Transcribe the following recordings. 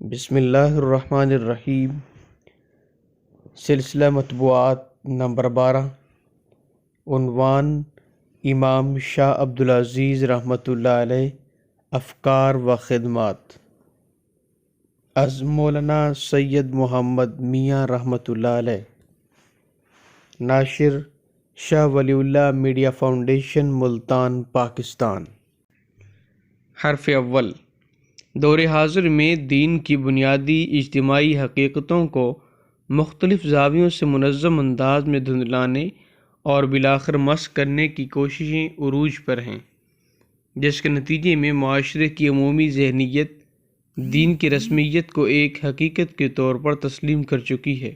بسم اللہ الرحمن الرحیم۔ سلسلہ مطبوعات نمبر 12، عنوان امام شاہ عبدالعزیز رحمۃ اللہ علیہ، افکار و خدمات، از مولانا سید محمد میاں رحمۃ اللہ علیہ، ناشر شاہ ولی اللہ میڈیا فاؤنڈیشن، ملتان، پاکستان۔ حرف اول، دور حاضر میں دین کی بنیادی اجتماعی حقیقتوں کو مختلف زاویوں سے منظم انداز میں دھندلانے اور بالآخر مسخ کرنے کی کوششیں عروج پر ہیں، جس کے نتیجے میں معاشرے کی عمومی ذہنیت دین کی رسمیت کو ایک حقیقت کے طور پر تسلیم کر چکی ہے۔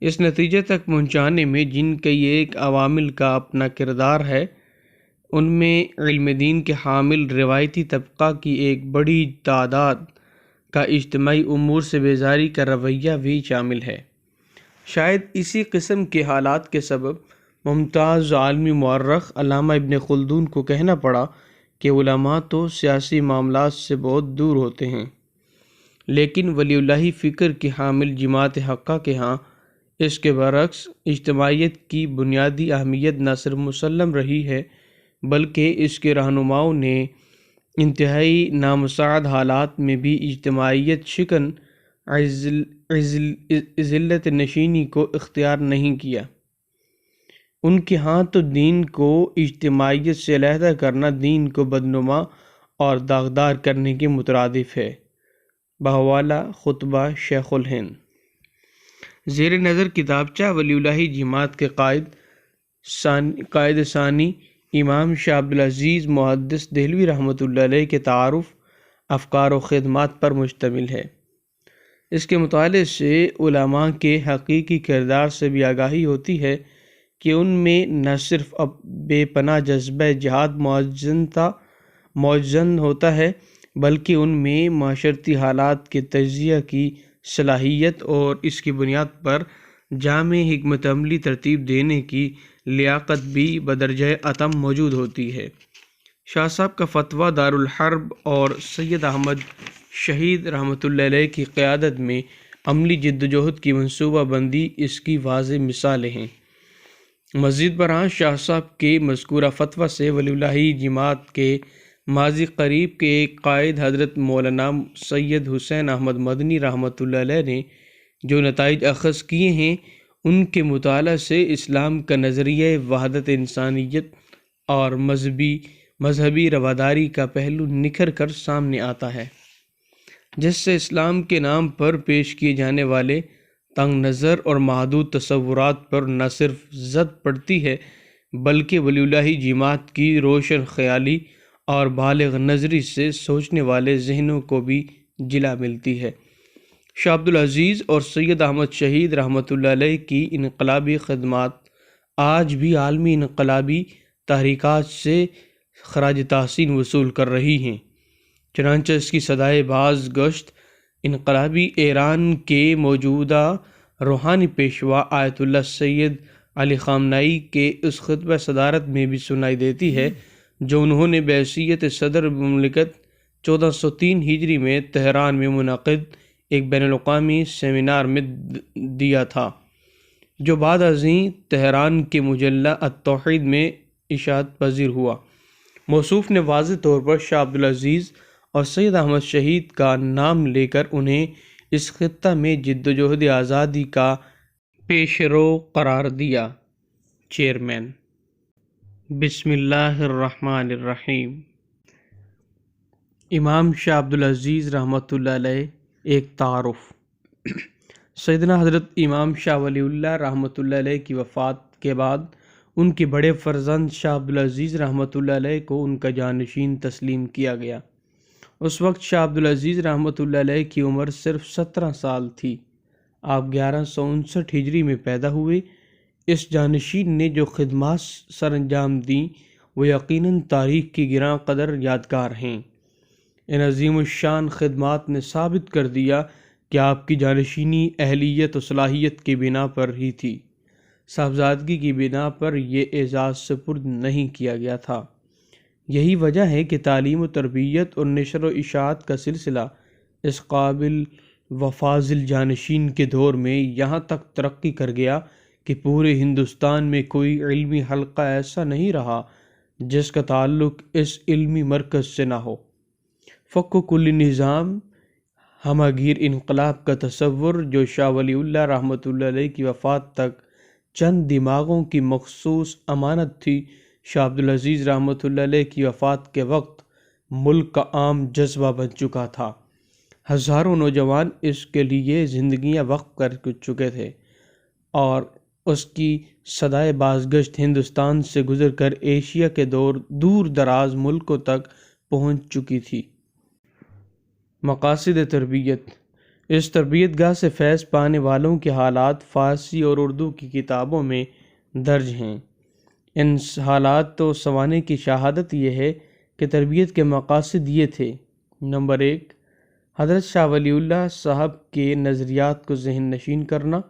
اس نتیجے تک پہنچانے میں جن کئی ایک عوامل کا اپنا کردار ہے، ان میں علم دین کے حامل روایتی طبقہ کی ایک بڑی تعداد کا اجتماعی امور سے بیزاری کا رویہ بھی شامل ہے۔ شاید اسی قسم کے حالات کے سبب ممتاز عالمی مورخ علامہ ابن خلدون کو کہنا پڑا کہ علماء تو سیاسی معاملات سے بہت دور ہوتے ہیں، لیکن ولی اللہ فکر کی حامل جماعت حقہ کے ہاں اس کے برعکس اجتماعیت کی بنیادی اہمیت نہ صرف مسلم رہی ہے، بلکہ اس کے رہنماؤں نے انتہائی نامساعد حالات میں بھی اجتماعیت شکن ذلت نشینی کو اختیار نہیں کیا۔ ان کے ہاں تو دین کو اجتماعیت سے علیحدہ کرنا دین کو بدنما اور داغدار کرنے کے مترادف ہے۔ بحوالہ خطبہ شیخ الہند۔ زیر نظر کتابچہ ولی اللہ جماعت کے قائد ثانی امام شاہ عبدالعزیز محدث دہلوی رحمۃ اللہ علیہ کے تعارف، افکار و خدمات پر مشتمل ہے۔ اس کے مطالعے سے علماء کے حقیقی کردار سے بھی آگاہی ہوتی ہے کہ ان میں نہ صرف بے پناہ جذبہ جہاد معجزن ہوتا ہے، بلکہ ان میں معاشرتی حالات کے تجزیہ کی صلاحیت اور اس کی بنیاد پر جامع حکمت عملی ترتیب دینے کی لیاقت بھی بدرجہ اتم موجود ہوتی ہے۔ شاہ صاحب کا فتویٰ دارالحرب اور سید احمد شہید رحمۃ اللہ علیہ کی قیادت میں عملی جدوجہد کی منصوبہ بندی اس کی واضح مثالیں ہیں۔ مزید برآں شاہ صاحب کے مذکورہ فتویٰ سے ولی اللہ جماعت کے ماضی قریب کے ایک قائد حضرت مولانا سید حسین احمد مدنی رحمۃ اللہ علیہ نے جو نتائج اخذ کیے ہیں، ان کے مطالعہ سے اسلام کا نظریہ وحدت انسانیت اور مذہبی رواداری کا پہلو نکھر کر سامنے آتا ہے، جس سے اسلام کے نام پر پیش کیے جانے والے تنگ نظر اور محدود تصورات پر نہ صرف زد پڑتی ہے، بلکہ ولی اللہ جماعت کی روشن خیالی اور بالغ نظری سے سوچنے والے ذہنوں کو بھی جلا ملتی ہے۔ شاہ عبدالعزیز اور سید احمد شہید رحمۃ اللہ علیہ کی انقلابی خدمات آج بھی عالمی انقلابی تحریکات سے خراج تحسین وصول کر رہی ہیں۔ چنانچہ اس کی صدائے باز گشت انقلابی ایران کے موجودہ روحانی پیشوا آیت اللہ سید علی خامنائی کے اس خطبہ صدارت میں بھی سنائی دیتی ہے جو انہوں نے بحیثیت صدر مملکت 1403 ہجری میں تہران میں منعقد ایک بین الاقوامی سیمینار میں دیا تھا، جو بعد ازیں تہران کے مجلہ التوحید میں اشاعت پذیر ہوا۔ موصوف نے واضح طور پر شاہ عبدالعزیز اور سید احمد شہید کا نام لے کر انہیں اس خطہ میں جدوجہد آزادی کا پیشرو قرار دیا۔ چیئرمین۔ بسم اللہ الرحمن الرحیم۔ امام شاہ عبدالعزیز رحمۃ اللہ علیہ ایک تعارف۔ سیدنا حضرت امام شاہ ولی اللہ رحمۃ اللہ علیہ کی وفات کے بعد ان کے بڑے فرزند شاہ عبدالعزیز رحمۃ اللہ علیہ کو ان کا جانشین تسلیم کیا گیا۔ اس وقت شاہ عبدالعزیز رحمۃ اللہ علیہ کی عمر صرف 17 سال تھی۔ آپ 1159 ہجری میں پیدا ہوئے۔ اس جانشین نے جو خدمات سر انجام دیں وہ یقیناً تاریخ کی گراں قدر یادگار ہیں۔ ان عظیم الشان خدمات نے ثابت کر دیا کہ آپ کی جانشینی اہلیت و صلاحیت کی بنا پر ہی تھی، صاحبزادگی کی بنا پر یہ اعزاز سپرد نہیں کیا گیا تھا۔ یہی وجہ ہے کہ تعلیم و تربیت اور نشر و اشاعت کا سلسلہ اس قابل و فاضل جانشین کے دور میں یہاں تک ترقی کر گیا کہ پورے ہندوستان میں کوئی علمی حلقہ ایسا نہیں رہا جس کا تعلق اس علمی مرکز سے نہ ہو۔ فک و کل نظام ہمہ گیر انقلاب کا تصور، جو شاہ ولی اللہ رحمۃ اللہ علیہ کی وفات تک چند دماغوں کی مخصوص امانت تھی، شاہ عبدالعزیز رحمۃ اللہ علیہ کی وفات کے وقت ملک کا عام جذبہ بن چکا تھا۔ ہزاروں نوجوان اس کے لیے زندگیاں وقف کر چکے تھے اور اس کی صدائے بازگشت ہندوستان سے گزر کر ایشیا کے دور دراز ملکوں تک پہنچ چکی تھی۔ مقاصد تربیت۔ اس تربیت گاہ سے فیض پانے والوں کے حالات فارسی اور اردو کی کتابوں میں درج ہیں۔ ان حالات و سوانح کی شہادت یہ ہے کہ تربیت کے مقاصد یہ تھے: نمبر 1، حضرت شاہ ولی اللہ صاحب کے نظریات کو ذہن نشین کرنا۔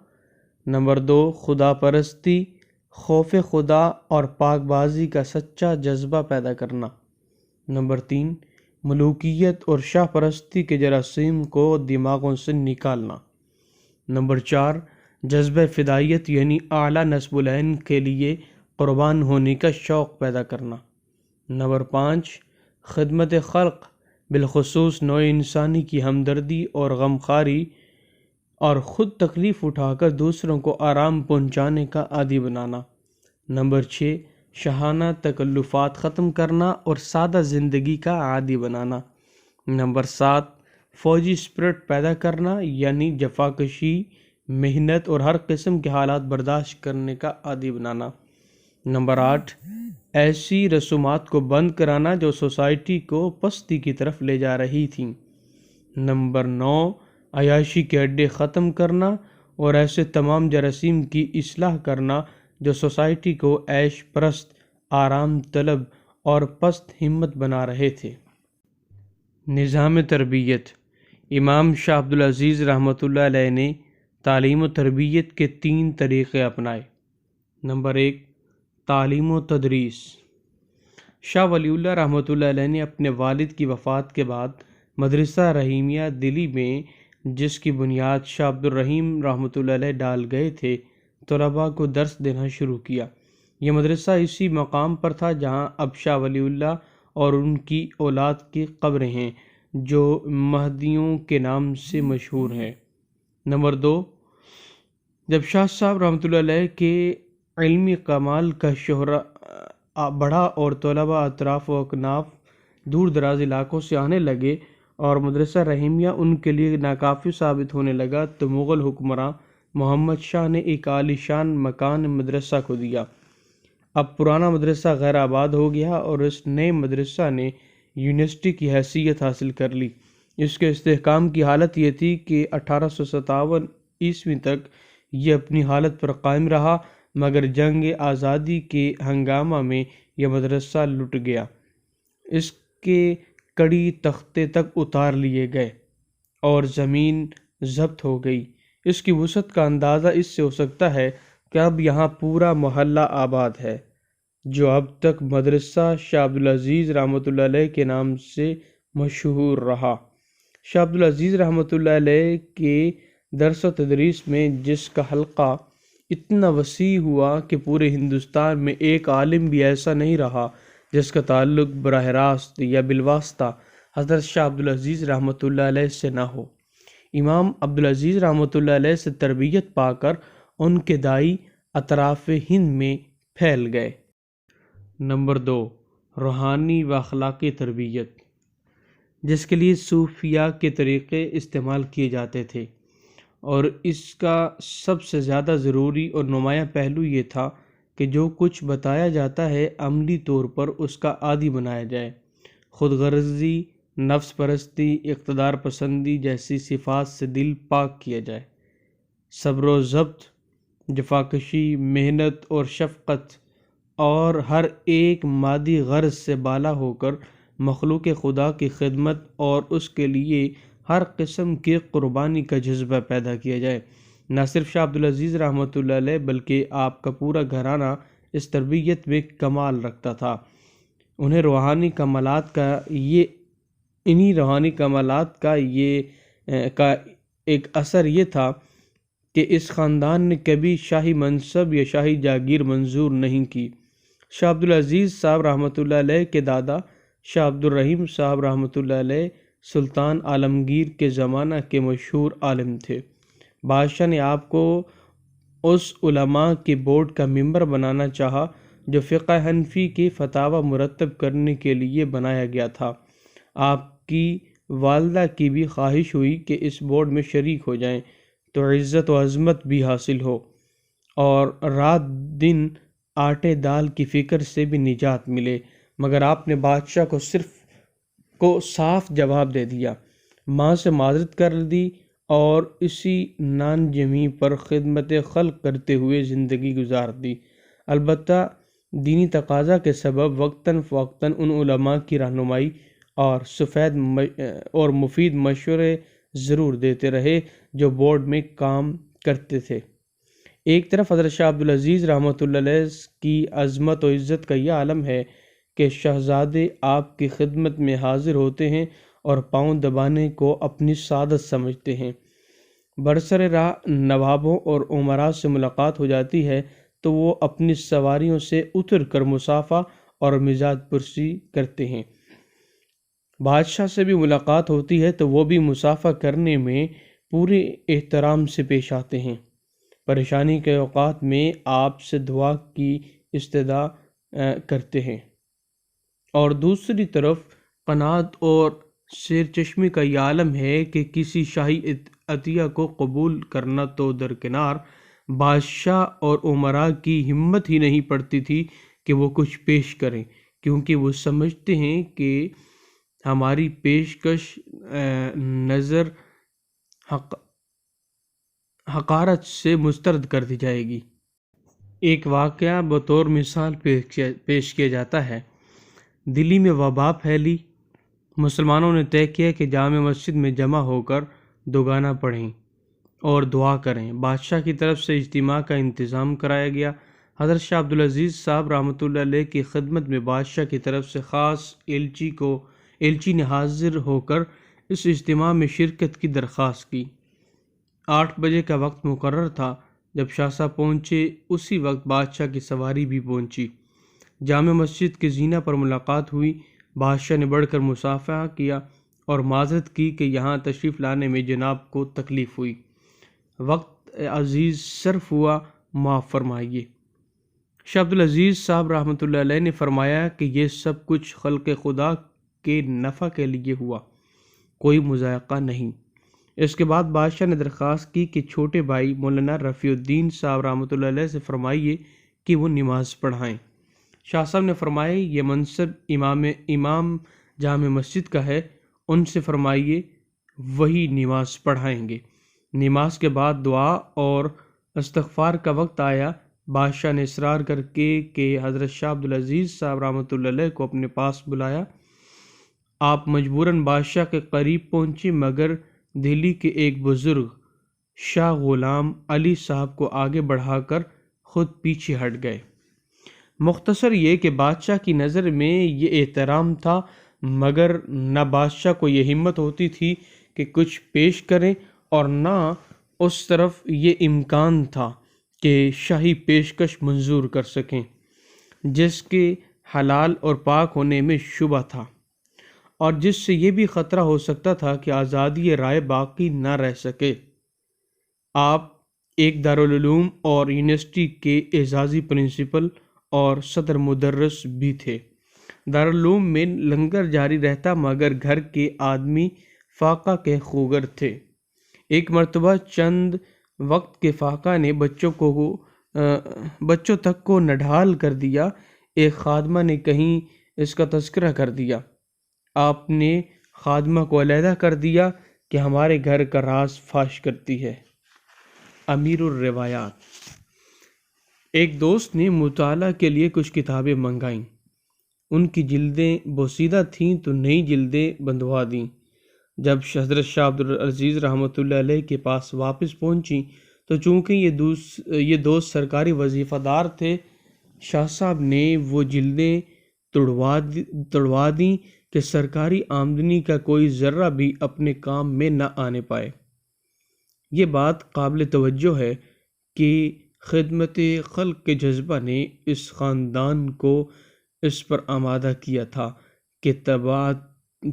نمبر 2، خدا پرستی، خوف خدا اور پاک بازی کا سچا جذبہ پیدا کرنا۔ نمبر 3، ملوکیت اور شاہ پرستی کے جراثیم کو دماغوں سے نکالنا۔ نمبر 4، جذبہ فدائیت یعنی اعلیٰ نسب العین کے لیے قربان ہونے کا شوق پیدا کرنا۔ نمبر 5، خدمت خلق، بالخصوص نوع انسانی کی ہمدردی اور غمخواری اور خود تکلیف اٹھا کر دوسروں کو آرام پہنچانے کا عادی بنانا۔ نمبر 6، شاہانہ تکلفات ختم کرنا اور سادہ زندگی کا عادی بنانا۔ نمبر 7، فوجی اسپرٹ پیدا کرنا یعنی جفاکشی، محنت اور ہر قسم کے حالات برداشت کرنے کا عادی بنانا۔ نمبر 8، ایسی رسومات کو بند کرانا جو سوسائٹی کو پستی کی طرف لے جا رہی تھیں۔ نمبر 9، عیاشی کے اڈے ختم کرنا اور ایسے تمام جراثیم کی اصلاح کرنا جو سوسائٹی کو عیش پرست، آرام طلب اور پست ہمت بنا رہے تھے۔ نظام تربیت۔ امام شاہ عبدالعزیز رحمۃ اللہ علیہ نے تعلیم و تربیت کے 3 طریقے اپنائے۔ نمبر 1، تعلیم و تدریس۔ شاہ ولی اللہ رحمۃ اللہ علیہ نے اپنے والد کی وفات کے بعد مدرسہ رحیمیہ دلی میں، جس کی بنیاد شاہ عبد الرحیم رحمۃ اللہ علیہ ڈال گئے تھے، طلباء کو درس دینا شروع کیا۔ یہ مدرسہ اسی مقام پر تھا جہاں اب شاہ ولی اللہ اور ان کی اولاد کی قبریں ہیں، جو مہدیوں کے نام سے مشہور ہیں۔ نمبر 2، جب شاہ صاحب رحمۃ اللہ علیہ کے علمی کمال کا شہرہ بڑھا اور طلباء اطراف و اکناف دور دراز علاقوں سے آنے لگے اور مدرسہ رحیمیہ ان کے لیے ناکافی ثابت ہونے لگا، تو مغل حکمراں محمد شاہ نے ایک عالی شان مکان مدرسہ کو دیا۔ اب پرانا مدرسہ غیر آباد ہو گیا اور اس نئے مدرسہ نے یونیورسٹی کی حیثیت حاصل کر لی۔ اس کے استحکام کی حالت یہ تھی کہ 1857 عیسوی تک یہ اپنی حالت پر قائم رہا، مگر جنگ آزادی کے ہنگامہ میں یہ مدرسہ لٹ گیا، اس کے کڑی تختے تک اتار لیے گئے اور زمین ضبط ہو گئی۔ اس کی وسعت کا اندازہ اس سے ہو سکتا ہے کہ اب یہاں پورا محلہ آباد ہے، جو اب تک مدرسہ شاہ عبدالعزیز رحمۃ اللہ علیہ کے نام سے مشہور رہا۔ شاہ عبدالعزیز رحمۃ اللہ علیہ کے درس و تدریس میں جس کا حلقہ اتنا وسیع ہوا کہ پورے ہندوستان میں ایک عالم بھی ایسا نہیں رہا جس کا تعلق براہ راست یا بالواسطہ حضرت شاہ عبدالعزیز رحمۃ اللہ علیہ سے نہ ہو۔ امام عبدالعزیز رحمۃ اللہ علیہ سے تربیت پا کر ان کے داعی اطراف ہند میں پھیل گئے۔ نمبر 2، روحانی و اخلاقی تربیت، جس کے لیے صوفیہ کے طریقے استعمال کیے جاتے تھے، اور اس کا سب سے زیادہ ضروری اور نمایاں پہلو یہ تھا کہ جو کچھ بتایا جاتا ہے عملی طور پر اس کا عادی بنایا جائے۔ خود غرضی، نفس پرستی، اقتدار پسندی جیسی صفات سے دل پاک کیا جائے۔ صبر و ضبط، جفاکشی، محنت اور شفقت، اور ہر ایک مادی غرض سے بالا ہو کر مخلوق خدا کی خدمت اور اس کے لیے ہر قسم کی قربانی کا جذبہ پیدا کیا جائے۔ نہ صرف شاہ عبدالعزیز رحمۃ اللہ علیہ بلکہ آپ کا پورا گھرانہ اس تربیت میں کمال رکھتا تھا۔ انہیں انہی روحانی کمالات کا یہ کا ایک اثر یہ تھا کہ اس خاندان نے کبھی شاہی منصب یا شاہی جاگیر منظور نہیں کی۔ شاہ عبدالعزیز صاحب رحمۃ اللہ علیہ کے دادا شاہ عبدالرحیم صاحب رحمۃ اللہ علیہ سلطان عالمگیر کے زمانہ کے مشہور عالم تھے۔ بادشاہ نے آپ کو اس علماء کے بورڈ کا ممبر بنانا چاہا جو فقہ حنفی کے فتاوی مرتب کرنے کے لیے بنایا گیا تھا۔ آپ کی والدہ کی بھی خواہش ہوئی کہ اس بورڈ میں شریک ہو جائیں تو عزت و عظمت بھی حاصل ہو اور رات دن آٹے دال کی فکر سے بھی نجات ملے، مگر آپ نے بادشاہ کو صاف جواب دے دیا، ماں سے معذرت کر دی اور اسی نان جمی پر خدمت خلق کرتے ہوئے زندگی گزار دی۔ البتہ دینی تقاضا کے سبب وقتاً فوقتاً ان علماء کی رہنمائی اور اور مفید مشورے ضرور دیتے رہے جو بورڈ میں کام کرتے تھے۔ ایک طرف حضرت شاہ عبدالعزیز رحمۃ اللہ علیہ کی عظمت و عزت کا یہ عالم ہے کہ شہزادے آپ کی خدمت میں حاضر ہوتے ہیں اور پاؤں دبانے کو اپنی سعادت سمجھتے ہیں۔ برسر راہ نوابوں اور امراء سے ملاقات ہو جاتی ہے تو وہ اپنی سواریوں سے اتر کر مصافحہ اور مزاج پرسی کرتے ہیں۔ بادشاہ سے بھی ملاقات ہوتی ہے تو وہ بھی مصافحہ کرنے میں پورے احترام سے پیش آتے ہیں۔ پریشانی کے اوقات میں آپ سے دعا کی استدعا کرتے ہیں، اور دوسری طرف قناعت اور سیرچشمی کا یہ عالم ہے کہ کسی شاہی عطیہ کو قبول کرنا تو درکنار، بادشاہ اور امراء کی ہمت ہی نہیں پڑتی تھی کہ وہ کچھ پیش کریں، کیونکہ وہ سمجھتے ہیں کہ ہماری پیشکش نظر حقارت سے مسترد کر دی جائے گی۔ ایک واقعہ بطور مثال پیش کیا جاتا ہے۔ دلی میں وبا پھیلی۔ مسلمانوں نے طے کیا کہ جامع مسجد میں جمع ہو کر دوگانہ پڑھیں اور دعا کریں۔ بادشاہ کی طرف سے اجتماع کا انتظام کرایا گیا۔ حضرت شاہ عبدالعزیز صاحب رحمۃ اللہ علیہ کی خدمت میں بادشاہ کی طرف سے خاص ایلچی نے حاضر ہو کر اس اجتماع میں شرکت کی درخواست کی۔ 8 بجے کا وقت مقرر تھا۔ جب شاہ صاحب پہنچے اسی وقت بادشاہ کی سواری بھی پہنچی۔ جامع مسجد کے زینہ پر ملاقات ہوئی۔ بادشاہ نے بڑھ کر مصافحہ کیا اور معذرت کی کہ یہاں تشریف لانے میں جناب کو تکلیف ہوئی۔ وقت عزیز صرف ہوا، معاف فرمائیے۔ شاہ عبدالعزیز صاحب رحمۃ اللہ علیہ نے فرمایا کہ یہ سب کچھ خلق خدا کے نفع کے لیے ہوا، کوئی مذائقہ نہیں۔ اس کے بعد بادشاہ نے درخواست کی کہ چھوٹے بھائی مولانا رفیع الدین صاحب رحمۃ اللہ علیہ سے فرمائیے کہ وہ نماز پڑھائیں۔ شاہ صاحب نے فرمایا یہ منصب امام جامع مسجد کا ہے، ان سے فرمائیے وہی نماز پڑھائیں گے۔ نماز کے بعد دعا اور استغفار کا وقت آیا۔ بادشاہ نے اصرار کر کے کہ حضرت شاہ عبدالعزیز صاحب رحمۃ اللہ علیہ کو اپنے پاس بلایا۔ آپ مجبوراً بادشاہ کے قریب پہنچے، مگر دہلی کے ایک بزرگ شاہ غلام علی صاحب کو آگے بڑھا کر خود پیچھے ہٹ گئے۔ مختصر یہ کہ بادشاہ کی نظر میں یہ احترام تھا، مگر نہ بادشاہ کو یہ ہمت ہوتی تھی کہ کچھ پیش کریں اور نہ اس طرف یہ امکان تھا کہ شاہی پیشکش منظور کر سکیں جس کے حلال اور پاک ہونے میں شبہ تھا، اور جس سے یہ بھی خطرہ ہو سکتا تھا کہ آزادی رائے باقی نہ رہ سکے۔ آپ ایک دارالعلوم اور یونیورسٹی کے اعزازی پرنسپل اور صدر مدرس بھی تھے۔ دارالعلوم میں لنگر جاری رہتا، مگر گھر کے آدمی فاقہ کے خوگر تھے۔ ایک مرتبہ چند وقت کے فاقہ نے بچوں تک کو نڈھال کر دیا۔ ایک خادمہ نے کہیں اس کا تذکرہ کر دیا۔ آپ نے خادمہ کو علیحدہ کر دیا کہ ہمارے گھر کا راز فاش کرتی ہے۔ امیر الروایات۔ ایک دوست نے مطالعہ کے لیے کچھ کتابیں منگائیں۔ ان کی جلدیں بوسیدہ تھیں تو نئی جلدیں بندھوا دیں۔ جب حضرت شاہ عبدالعزیز رحمۃ اللہ علیہ کے پاس واپس پہنچیں تو چونکہ یہ دوست سرکاری وظیفہ دار تھے، شاہ صاحب نے وہ جلدیں تڑوا دیں کہ سرکاری آمدنی کا کوئی ذرہ بھی اپنے کام میں نہ آنے پائے۔ یہ بات قابل توجہ ہے کہ خدمت خلق کے جذبہ نے اس خاندان کو اس پر آمادہ کیا تھا کہ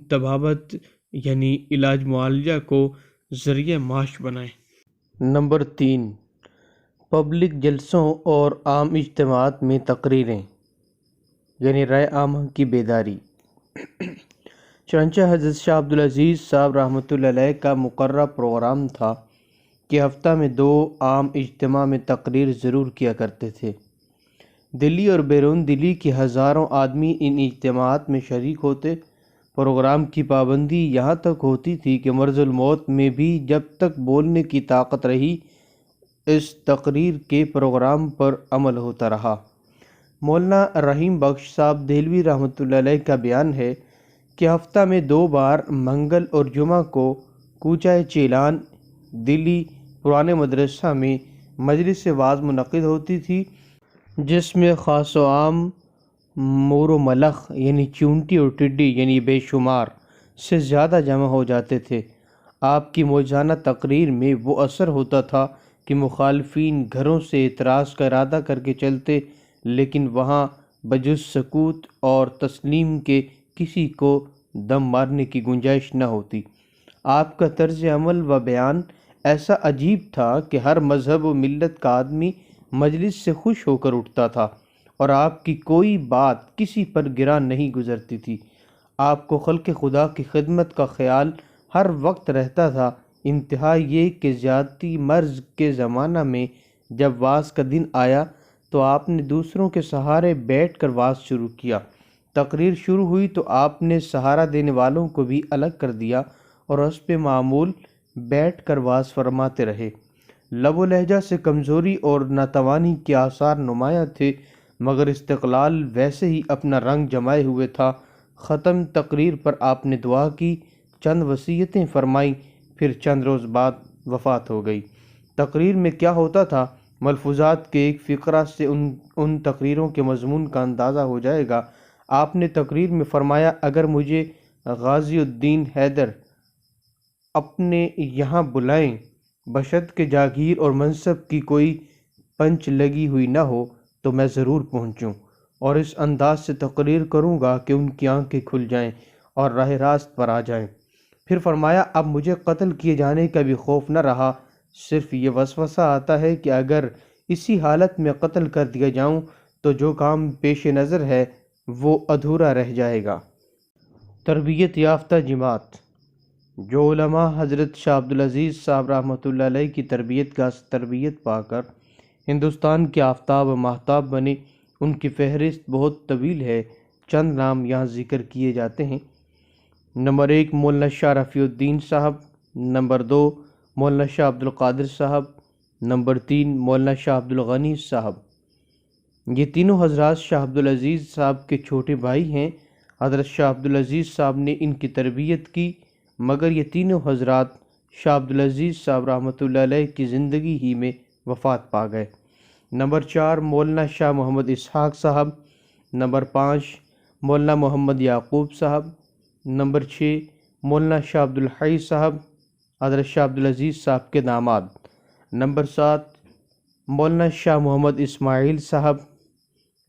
طبابت یعنی علاج معالجہ کو ذریعہ معاش بنائے۔ نمبر 3، پبلک جلسوں اور عام اجتماعات میں تقریریں یعنی رائے عامہ کی بیداری۔ چنانچہ حضرت شاہ عبدالعزیز صاحب رحمۃ اللہ علیہ کا مقررہ پروگرام تھا کہ ہفتہ میں 2 عام اجتماع میں تقریر ضرور کیا کرتے تھے۔ دلی اور بیرون دلی کے ہزاروں آدمی ان اجتماعات میں شریک ہوتے۔ پروگرام کی پابندی یہاں تک ہوتی تھی کہ مرض الموت میں بھی جب تک بولنے کی طاقت رہی اس تقریر کے پروگرام پر عمل ہوتا رہا۔ مولانا رحیم بخش صاحب دہلوی رحمۃ اللہ علیہ کا بیان ہے کہ ہفتہ میں 2 بار منگل اور جمعہ کو کوچہ چیلان دلی پرانے مدرسہ میں مجلس واعظ منعقد ہوتی تھی، جس میں خاص و عام مور و ملخ یعنی چونٹی اور ٹڈی یعنی بے شمار سے زیادہ جمع ہو جاتے تھے۔ آپ کی موجزانہ تقریر میں وہ اثر ہوتا تھا کہ مخالفین گھروں سے اعتراض کا ارادہ کر کے چلتے، لیکن وہاں بجز سکوت اور تسلیم کے کسی کو دم مارنے کی گنجائش نہ ہوتی۔ آپ کا طرز عمل و بیان ایسا عجیب تھا کہ ہر مذہب و ملت کا آدمی مجلس سے خوش ہو کر اٹھتا تھا اور آپ کی کوئی بات کسی پر گرا نہیں گزرتی تھی۔ آپ کو خلق خدا کی خدمت کا خیال ہر وقت رہتا تھا۔ انتہا یہ کہ زیادتی مرض کے زمانہ میں جب وعظ کا دن آیا تو آپ نے دوسروں کے سہارے بیٹھ کر وعظ شروع کیا۔ تقریر شروع ہوئی تو آپ نے سہارا دینے والوں کو بھی الگ کر دیا اور حسب معمول بیٹھ کر وعظ فرماتے رہے۔ لب و لہجہ سے کمزوری اور ناتوانی کے آثار نمایاں تھے، مگر استقلال ویسے ہی اپنا رنگ جمائے ہوئے تھا۔ ختم تقریر پر آپ نے دعا کی، چند وصیتیں فرمائیں، پھر چند روز بعد وفات ہو گئی۔ تقریر میں کیا ہوتا تھا؟ ملفوظات کے ایک فقرہ سے ان تقریروں کے مضمون کا اندازہ ہو جائے گا۔ آپ نے تقریر میں فرمایا، اگر مجھے غازی الدین حیدر اپنے یہاں بلائیں بشرط کہ جاگیر اور منصب کی کوئی پنچ لگی ہوئی نہ ہو تو میں ضرور پہنچوں اور اس انداز سے تقریر کروں گا کہ ان کی آنکھیں کھل جائیں اور راہ راست پر آ جائیں۔ پھر فرمایا، اب مجھے قتل کیے جانے کا بھی خوف نہ رہا، صرف یہ وسوسہ آتا ہے کہ اگر اسی حالت میں قتل کر دیا جاؤں تو جو کام پیش نظر ہے وہ ادھورا رہ جائے گا۔ تربیت یافتہ جماعت۔ جو علماء حضرت شاہ عبدالعزیز صاحب رحمۃ اللہ علیہ کی تربیت کا تربیت پا کر ہندوستان کے آفتاب و ماہتاب بنے، ان کی فہرست بہت طویل ہے۔ چند نام یہاں ذکر کیے جاتے ہیں۔ نمبر 1 مولانا شاہ رفیع الدین صاحب، نمبر 2 مولانا شاہ عبدالقادر صاحب، نمبر 3 مولانا شاہ عبدالغنی صاحب۔ یہ تینوں حضرات شاہ عبدالعزیز صاحب کے چھوٹے بھائی ہیں۔ حضرت شاہ عبدالعزیز صاحب نے ان کی تربیت کی، مگر یہ تینوں حضرات شاہ عبدالعزیز صاحب رحمۃ اللہ علیہ کی زندگی ہی میں وفات پا گئے۔ نمبر 4 مولانا شاہ محمد اسحاق صاحب، نمبر 5 مولانا محمد یعقوب صاحب، نمبر 6 مولانا شاہ عبدالحی صاحب حضرت شاہ عبدالعزیز صاحب کے داماد، نمبر 7 مولانا شاہ محمد اسماعیل صاحب،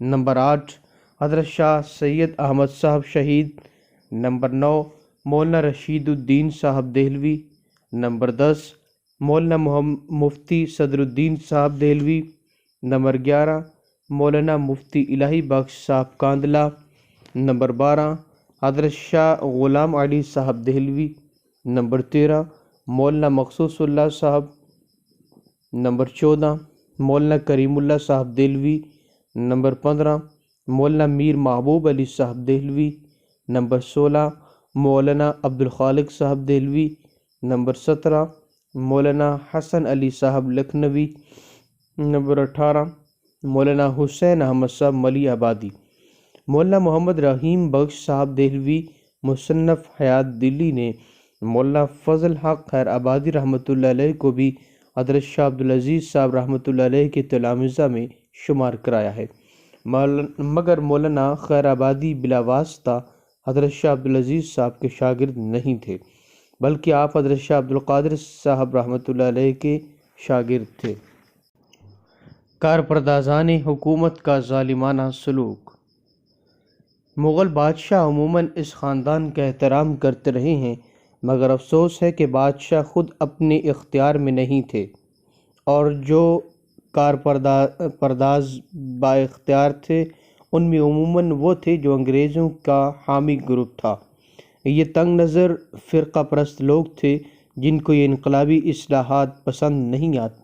نمبر 8 حضرت شاہ سید احمد صاحب شہید، نمبر 9 مولانا رشید الدین صاحب دہلوی، نمبر 10 مولانا مفتی صدر الدین صاحب دہلوی، نمبر 11 مولانا مفتی الہی بخش صاحب کاندلہ، نمبر 12 حضرت شاہ غلام علی صاحب دہلوی، نمبر 13 مولانا مخصوص اللہ صاحب، نمبر 14 مولانا کریم اللہ صاحب دہلوی، نمبر 15 مولانا میر محبوب علی صاحب دہلوی، نمبر 16 مولانا عبدالخالق صاحب دہلوی، نمبر 17 مولانا حسن علی صاحب لکھنوی، نمبر 18 مولانا حسین احمد صاحب ملی آبادی۔ مولانا محمد رحیم بخش صاحب دہلوی مصنف حیات دلی نے مولانا فضل حق خیر آبادی رحمۃ اللہ علیہ کو بھی حضرت شاہ عبدالعزیز صاحب رحمۃ اللہ علیہ کے تلامذہ میں شمار کرایا ہے، مگر مولانا خیر آبادی بلا واسطہ حضرت شاہ عبدالعزیز صاحب کے شاگرد نہیں تھے، بلکہ آپ حضرت شاہ عبدالقادر صاحب رحمۃ اللہ علیہ کے شاگرد تھے۔ کارپردازان حکومت کا ظالمانہ سلوک۔ مغل بادشاہ عموماً اس خاندان کا احترام کرتے رہے ہیں، مگر افسوس ہے کہ بادشاہ خود اپنے اختیار میں نہیں تھے، اور جو کارپرداز با اختیار تھے ان میں عموماً وہ تھے جو انگریزوں کا حامی گروپ تھا۔ یہ تنگ نظر فرقہ پرست لوگ تھے جن کو یہ انقلابی اصلاحات پسند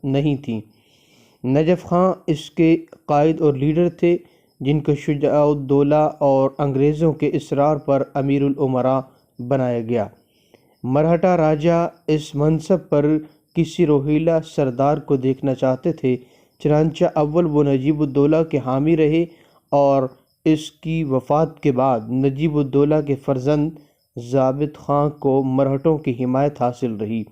نہیں تھیں۔ نجف خان اس کے قائد اور لیڈر تھے، جن کو شجاع الدولہ اور انگریزوں کے اصرار پر امیر الامراء بنایا گیا۔ مرہٹا راجہ اس منصب پر کسی روہیلا سردار کو دیکھنا چاہتے تھے، چنانچہ اول وہ نجیب الدولہ کے حامی رہے، اور اس کی وفات کے بعد نجیب الدولہ کے فرزند ضابط خان کو مرہٹوں کی حمایت حاصل رہی۔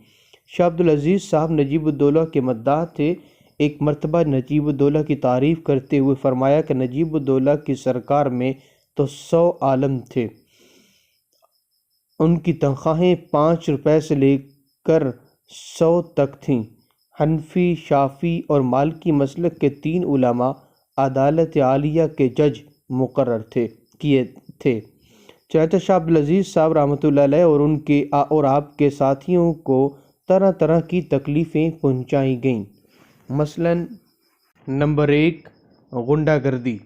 شاہ عبدالعزیز صاحب نجیب الدولہ کے مداح تھے۔ ایک مرتبہ نجیب الدولہ کی تعریف کرتے ہوئے فرمایا کہ نجیب الدولہ کی سرکار میں تو 100 عالم تھے، ان کی تنخواہیں 5 روپے سے لے کر 100 تک تھیں۔ حنفی، شافعی اور مالکی مسلک کے 3 علماء عدالت عالیہ کے جج مقرر کیے تھے۔ چنانچہ شاہ عبدالعزیز صاحب رحمۃ اللہ علیہ اور آپ کے ساتھیوں کو طرح طرح کی تکلیفیں پہنچائی گئیں۔ مثلاً نمبر 1، غنڈہ گردی۔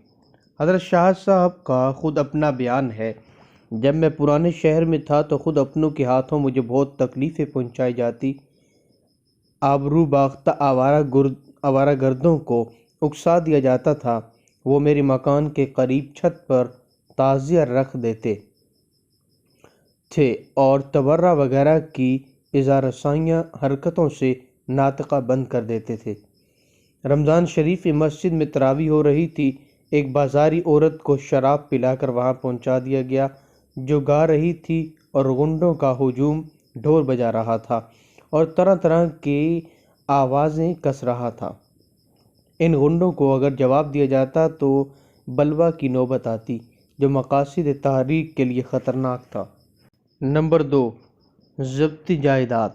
حضرت شاہ صاحب کا خود اپنا بیان ہے، جب میں پرانے شہر میں تھا تو خود اپنوں کے ہاتھوں مجھے بہت تکلیفیں پہنچائی جاتی۔ آبرو باختہ آوارہ گردوں کو اکسا دیا جاتا تھا۔ وہ میرے مکان کے قریب چھت پر تعزیہ رکھ دیتے تھے اور تبرہ وغیرہ کی اظہارسائیہ حرکتوں سے ناطقہ بند کر دیتے تھے۔ رمضان شریف میں مسجد میں تراویح ہو رہی تھی، ایک بازاری عورت کو شراب پلا کر وہاں پہنچا دیا گیا، جو گا رہی تھی اور غنڈوں کا ہجوم ڈھول بجا رہا تھا اور طرح طرح کی آوازیں کس رہا تھا۔ ان غنڈوں کو اگر جواب دیا جاتا تو بلوا کی نوبت آتی، جو مقاصد تحریک کے لیے خطرناک تھا۔ نمبر 2، ضبطی جائیداد۔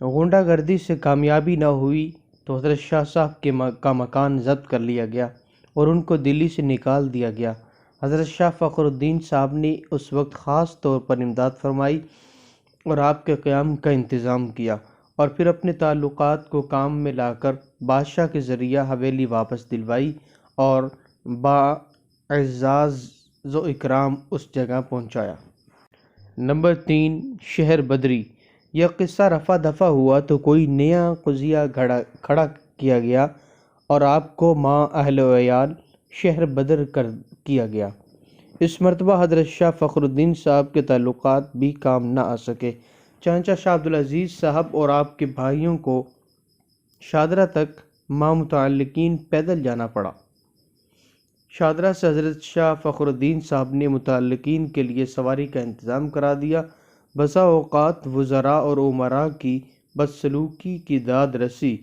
غنڈہ گردی سے کامیابی نہ ہوئی تو حضرت شاہ صاحب کا مکان ضبط کر لیا گیا اور ان کو دلی سے نکال دیا گیا۔ حضرت شاہ فخر الدین صاحب نے اس وقت خاص طور پر امداد فرمائی اور آپ کے قیام کا انتظام کیا، اور پھر اپنے تعلقات کو کام میں لا کر بادشاہ کے ذریعہ حویلی واپس دلوائی اور باعزاز و اکرام اس جگہ پہنچایا۔ نمبر 3، شہر بدری۔ یہ قصہ رفع دفع ہوا تو کوئی نیا قضیہ کھڑا کیا گیا اور آپ کو ماں اہل و عیال شہر بدر کیا گیا۔ اس مرتبہ حضرت شاہ فخر الدین صاحب کے تعلقات بھی کام نہ آ سکے، چنانچہ شاہ عبدالعزیز صاحب اور آپ کے بھائیوں کو شاہدرہ تک متعلقین پیدل جانا پڑا۔ شاہدرہ سے حضرت شاہ فخر الدین صاحب نے متعلقین کے لیے سواری کا انتظام کرا دیا۔ بسا اوقات وزراء اور امراء کی بدسلوکی کی داد رسی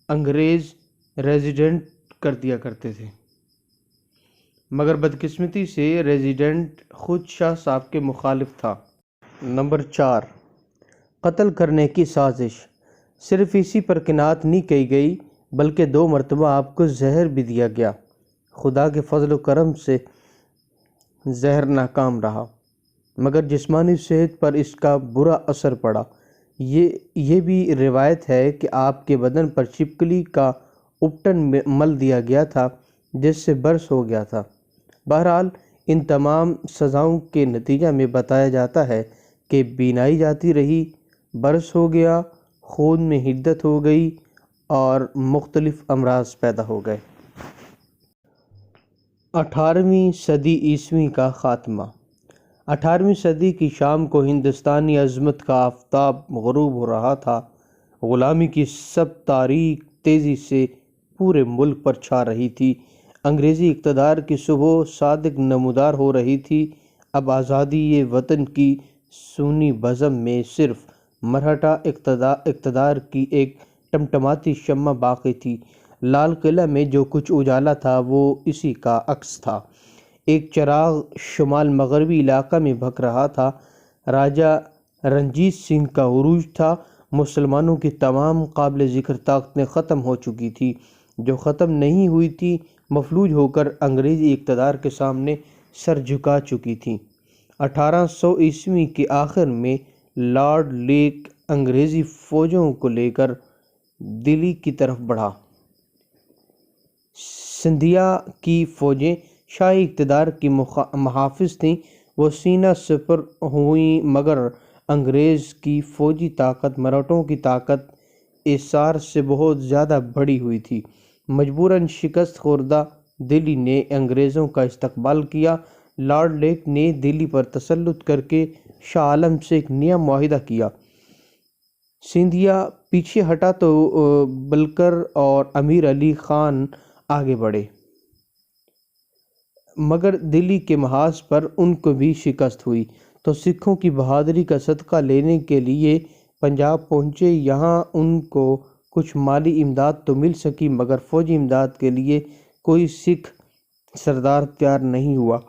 انگریز ریزیڈنٹ کر دیا کرتے تھے، مگر بدقسمتی سے ریزیڈنٹ خود شاہ صاحب کے مخالف تھا۔ نمبر 4، قتل کرنے کی سازش۔ صرف اسی پر قناعت نہیں کی گئی بلکہ 2 مرتبہ آپ کو زہر بھی دیا گیا۔ خدا کے فضل و کرم سے زہر ناکام رہا، مگر جسمانی صحت پر اس کا برا اثر پڑا۔ یہ بھی روایت ہے کہ آپ کے بدن پر چھپکلی کا اپٹن مل دیا گیا تھا، جس سے برس ہو گیا تھا۔ بہرحال ان تمام سزاؤں کے نتیجہ میں بتایا جاتا ہے کہ بینائی جاتی رہی، برس ہو گیا، خون میں حدت ہو گئی اور مختلف امراض پیدا ہو گئے۔ 18ویں صدی عیسوی کا خاتمہ۔ 18ویں صدی کی شام کو ہندوستانی عظمت کا آفتاب غروب ہو رہا تھا۔ غلامی کی سب تاریک تیزی سے پورے ملک پر چھا رہی تھی۔ انگریزی اقتدار کی صبح صادق نمودار ہو رہی تھی۔ اب آزادی وطن کی سونی بزم میں صرف مرہٹا اقتدار کی ایک ٹمٹماتی شمع باقی تھی۔ لال قلعہ میں جو کچھ اجالا تھا وہ اسی کا عکس تھا۔ ایک چراغ شمال مغربی علاقہ میں بھگ رہا تھا۔ راجہ رنجیت سنگھ کا عروج تھا۔ مسلمانوں کی تمام قابل ذکر طاقتیں ختم ہو چکی تھی، جو ختم نہیں ہوئی تھی مفلوج ہو کر انگریزی اقتدار کے سامنے سر جھکا چکی تھیں۔ 1800 کے آخر میں لارڈ لیک انگریزی فوجوں کو لے کر دلی کی طرف بڑھا۔ سندھیا کی فوجیں شاہی اقتدار کی محافظ تھیں، وہ سینہ سپر ہوئیں، مگر انگریز کی فوجی طاقت مراٹھوں کی طاقت ایسار سے بہت زیادہ بڑھی ہوئی تھی۔ مجبوراً شکست خوردہ دلی نے انگریزوں کا استقبال کیا۔ لارڈ لیک نے دلی پر تسلط کر کے شاہ عالم سے ایک نیا معاہدہ کیا۔ سندھیا پیچھے ہٹا تو بلکر اور امیر علی خان آگے بڑھے، مگر دلی کے محاذ پر ان کو بھی شکست ہوئی، تو سکھوں کی بہادری کا صدقہ لینے کے لیے پنجاب پہنچے۔ یہاں ان کو کچھ مالی امداد تو مل سکی، مگر فوجی امداد کے لیے کوئی سکھ سردار تیار نہیں ہوا۔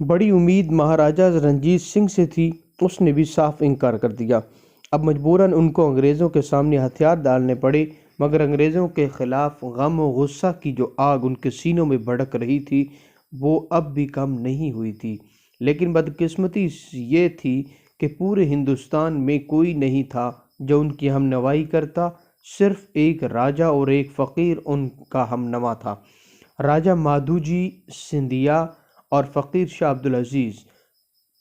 بڑی امید مہاراجہ رنجیت سنگھ سے تھی، اس نے بھی صاف انکار کر دیا۔ اب مجبوراً ان کو انگریزوں کے سامنے ہتھیار ڈالنے پڑے، مگر انگریزوں کے خلاف غم و غصہ کی جو آگ ان کے سینوں میں بھڑک رہی تھی وہ اب بھی کم نہیں ہوئی تھی۔ لیکن بدقسمتی یہ تھی کہ پورے ہندوستان میں کوئی نہیں تھا جو ان کی ہم نوائی کرتا۔ صرف ایک راجہ اور ایک فقیر ان کا ہم نوا تھا، راجہ مادھوجی سندھیا اور فقیر شاہ عبدالعزیز۔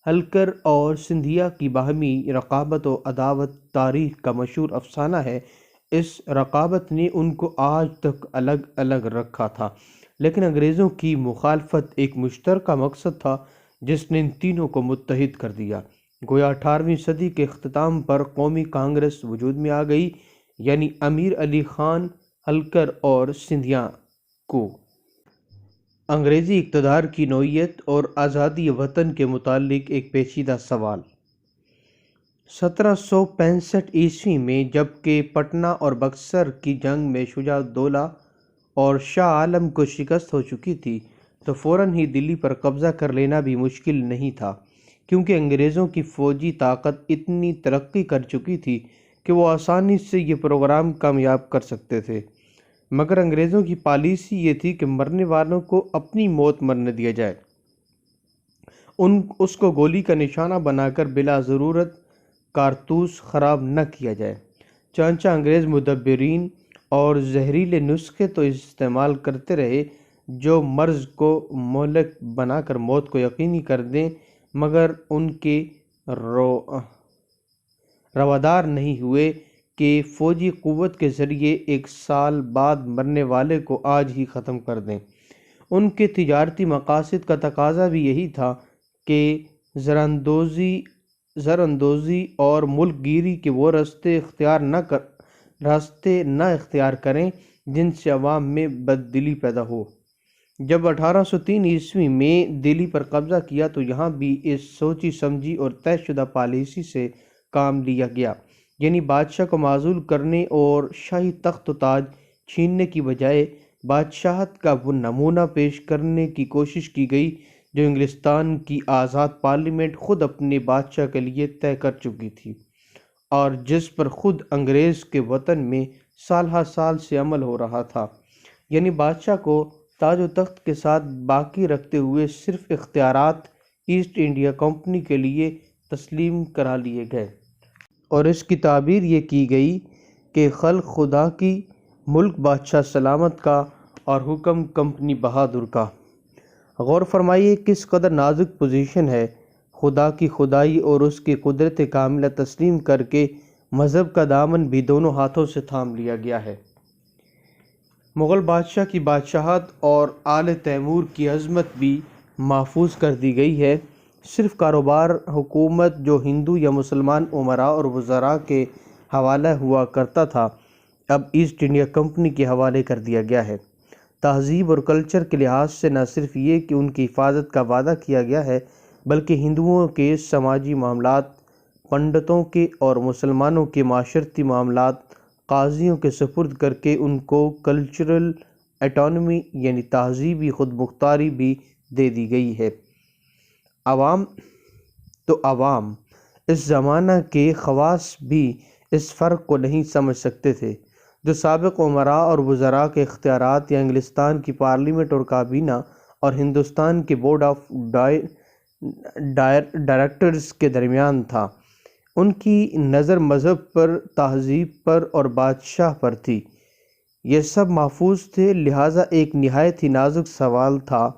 ہلکر اور سندھیا کی باہمی رقابت و عداوت تاریخ کا مشہور افسانہ ہے۔ اس رقابت نے ان کو آج تک الگ الگ رکھا تھا، لیکن انگریزوں کی مخالفت ایک مشترکہ مقصد تھا جس نے ان تینوں کو متحد کر دیا۔ گویا 18ویں صدی کے اختتام پر قومی کانگریس وجود میں آ گئی، یعنی امیر علی خان، ہلکر اور سندھیا کو انگریزی اقتدار کی نوعیت اور آزادی وطن کے متعلق ایک پیچیدہ سوال۔ 1765 میں جبکہ پٹنہ اور بکسر کی جنگ میں شجاع الدولہ اور شاہ عالم کو شکست ہو چکی تھی، تو فوراً ہی دلی پر قبضہ کر لینا بھی مشکل نہیں تھا، کیونکہ انگریزوں کی فوجی طاقت اتنی ترقی کر چکی تھی کہ وہ آسانی سے یہ پروگرام کامیاب کر سکتے تھے۔ مگر انگریزوں کی پالیسی یہ تھی کہ مرنے والوں کو اپنی موت مرنے دیا جائے، اس کو گولی کا نشانہ بنا کر بلا ضرورت کارتوس خراب نہ کیا جائے۔ چنانچہ انگریز مدبرین اور زہریلے نسخے تو استعمال کرتے رہے جو مرض کو مہلک بنا کر موت کو یقینی کر دیں، مگر ان کے روادار نہیں ہوئے کہ فوجی قوت کے ذریعے 1 سال بعد مرنے والے کو آج ہی ختم کر دیں۔ ان کے تجارتی مقاصد کا تقاضا بھی یہی تھا کہ زراندوزی اور ملک گیری کے وہ راستے نہ اختیار کریں جن سے عوام میں بددلی پیدا ہو۔ جب 1803 میں دلی پر قبضہ کیا تو یہاں بھی اس سوچی سمجھی اور طے شدہ پالیسی سے کام لیا گیا، یعنی بادشاہ کو معزول کرنے اور شاہی تخت و تاج چھیننے کی بجائے بادشاہت کا وہ نمونہ پیش کرنے کی کوشش کی گئی جو انگلستان کی آزاد پارلیمنٹ خود اپنے بادشاہ کے لیے طے کر چکی تھی، اور جس پر خود انگریز کے وطن میں سال ہر سال سے عمل ہو رہا تھا، یعنی بادشاہ کو تاج و تخت کے ساتھ باقی رکھتے ہوئے صرف اختیارات ایسٹ انڈیا کمپنی کے لیے تسلیم کرا لیے گئے، اور اس کی تعبیر یہ کی گئی کہ خلق خدا کی، ملک بادشاہ سلامت کا اور حکم کمپنی بہادر کا۔ غور فرمائیے کس قدر نازک پوزیشن ہے۔ خدا کی خدائی اور اس کی قدرت کاملہ تسلیم کر کے مذہب کا دامن بھی دونوں ہاتھوں سے تھام لیا گیا ہے۔ مغل بادشاہ کی بادشاہت اور آل تیمور کی عظمت بھی محفوظ کر دی گئی ہے۔ صرف کاروبار حکومت جو ہندو یا مسلمان امراء اور وزراء کے حوالے ہوا کرتا تھا، اب ایسٹ انڈیا کمپنی کے حوالے کر دیا گیا ہے۔ تہذیب اور کلچر کے لحاظ سے نہ صرف یہ کہ ان کی حفاظت کا وعدہ کیا گیا ہے، بلکہ ہندوؤں کے سماجی معاملات، پنڈتوں کے اور مسلمانوں کے معاشرتی معاملات قاضیوں کے سپرد کر کے ان کو کلچرل اٹانومی یعنی تہذیبی خود مختاری بھی دے دی گئی ہے۔ عوام اس زمانہ کے خواص بھی اس فرق کو نہیں سمجھ سکتے تھے جو سابق امراء اور وزراء کے اختیارات یا انگلستان کی پارلیمنٹ اور کابینہ اور ہندوستان کے بورڈ آف ڈائریکٹرز کے درمیان تھا۔ ان کی نظر مذہب پر، تہذیب پر اور بادشاہ پر تھی۔ یہ سب محفوظ تھے، لہٰذا ایک نہایت ہی نازک سوال تھا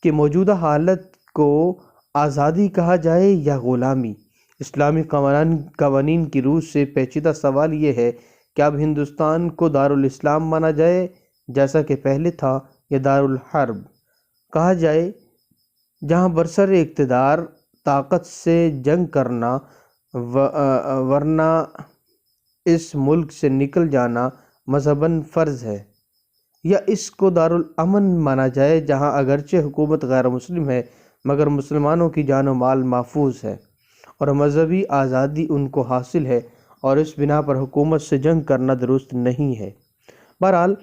کہ موجودہ حالت کو آزادی کہا جائے یا غلامی۔ اسلامی قوانین کی روح سے پیچیدہ سوال یہ ہے کہ اب ہندوستان کو دارالاسلام مانا جائے جیسا کہ پہلے تھا، یا دارالحرب کہا جائے جہاں برسر اقتدار طاقت سے جنگ کرنا ورنہ اس ملک سے نکل جانا مذہباً فرض ہے، یا اس کو دارالامن مانا جائے جہاں اگرچہ حکومت غیر مسلم ہے مگر مسلمانوں کی جان و مال محفوظ ہے اور مذہبی آزادی ان کو حاصل ہے اور اس بنا پر حکومت سے جنگ کرنا درست نہیں ہے۔ بہرحال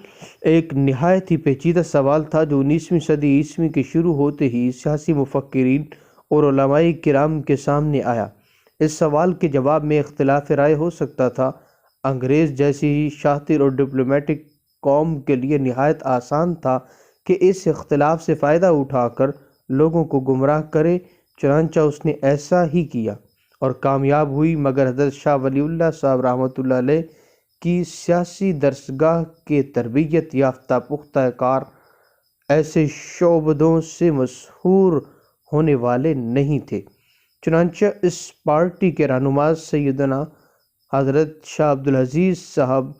ایک نہایت ہی پیچیدہ سوال تھا جو 19ویں صدی عیسوی کے شروع ہوتے ہی سیاسی مفکرین اور علماء کرام کے سامنے آیا۔ اس سوال کے جواب میں اختلاف رائے ہو سکتا تھا۔ انگریز جیسی شاطر اور ڈپلومیٹک قوم کے لیے نہایت آسان تھا کہ اس اختلاف سے فائدہ اٹھا کر لوگوں کو گمراہ کرے، چنانچہ اس نے ایسا ہی کیا اور کامیاب ہوئی، مگر حضرت شاہ ولی اللہ صاحب رحمۃ اللہ علیہ کی سیاسی درسگاہ کے تربیت یافتہ پختہ کار ایسے شعبدوں سے مسحور ہونے والے نہیں تھے۔ چنانچہ اس پارٹی کے رہنما سیدنا حضرت شاہ عبدالعزیز صاحب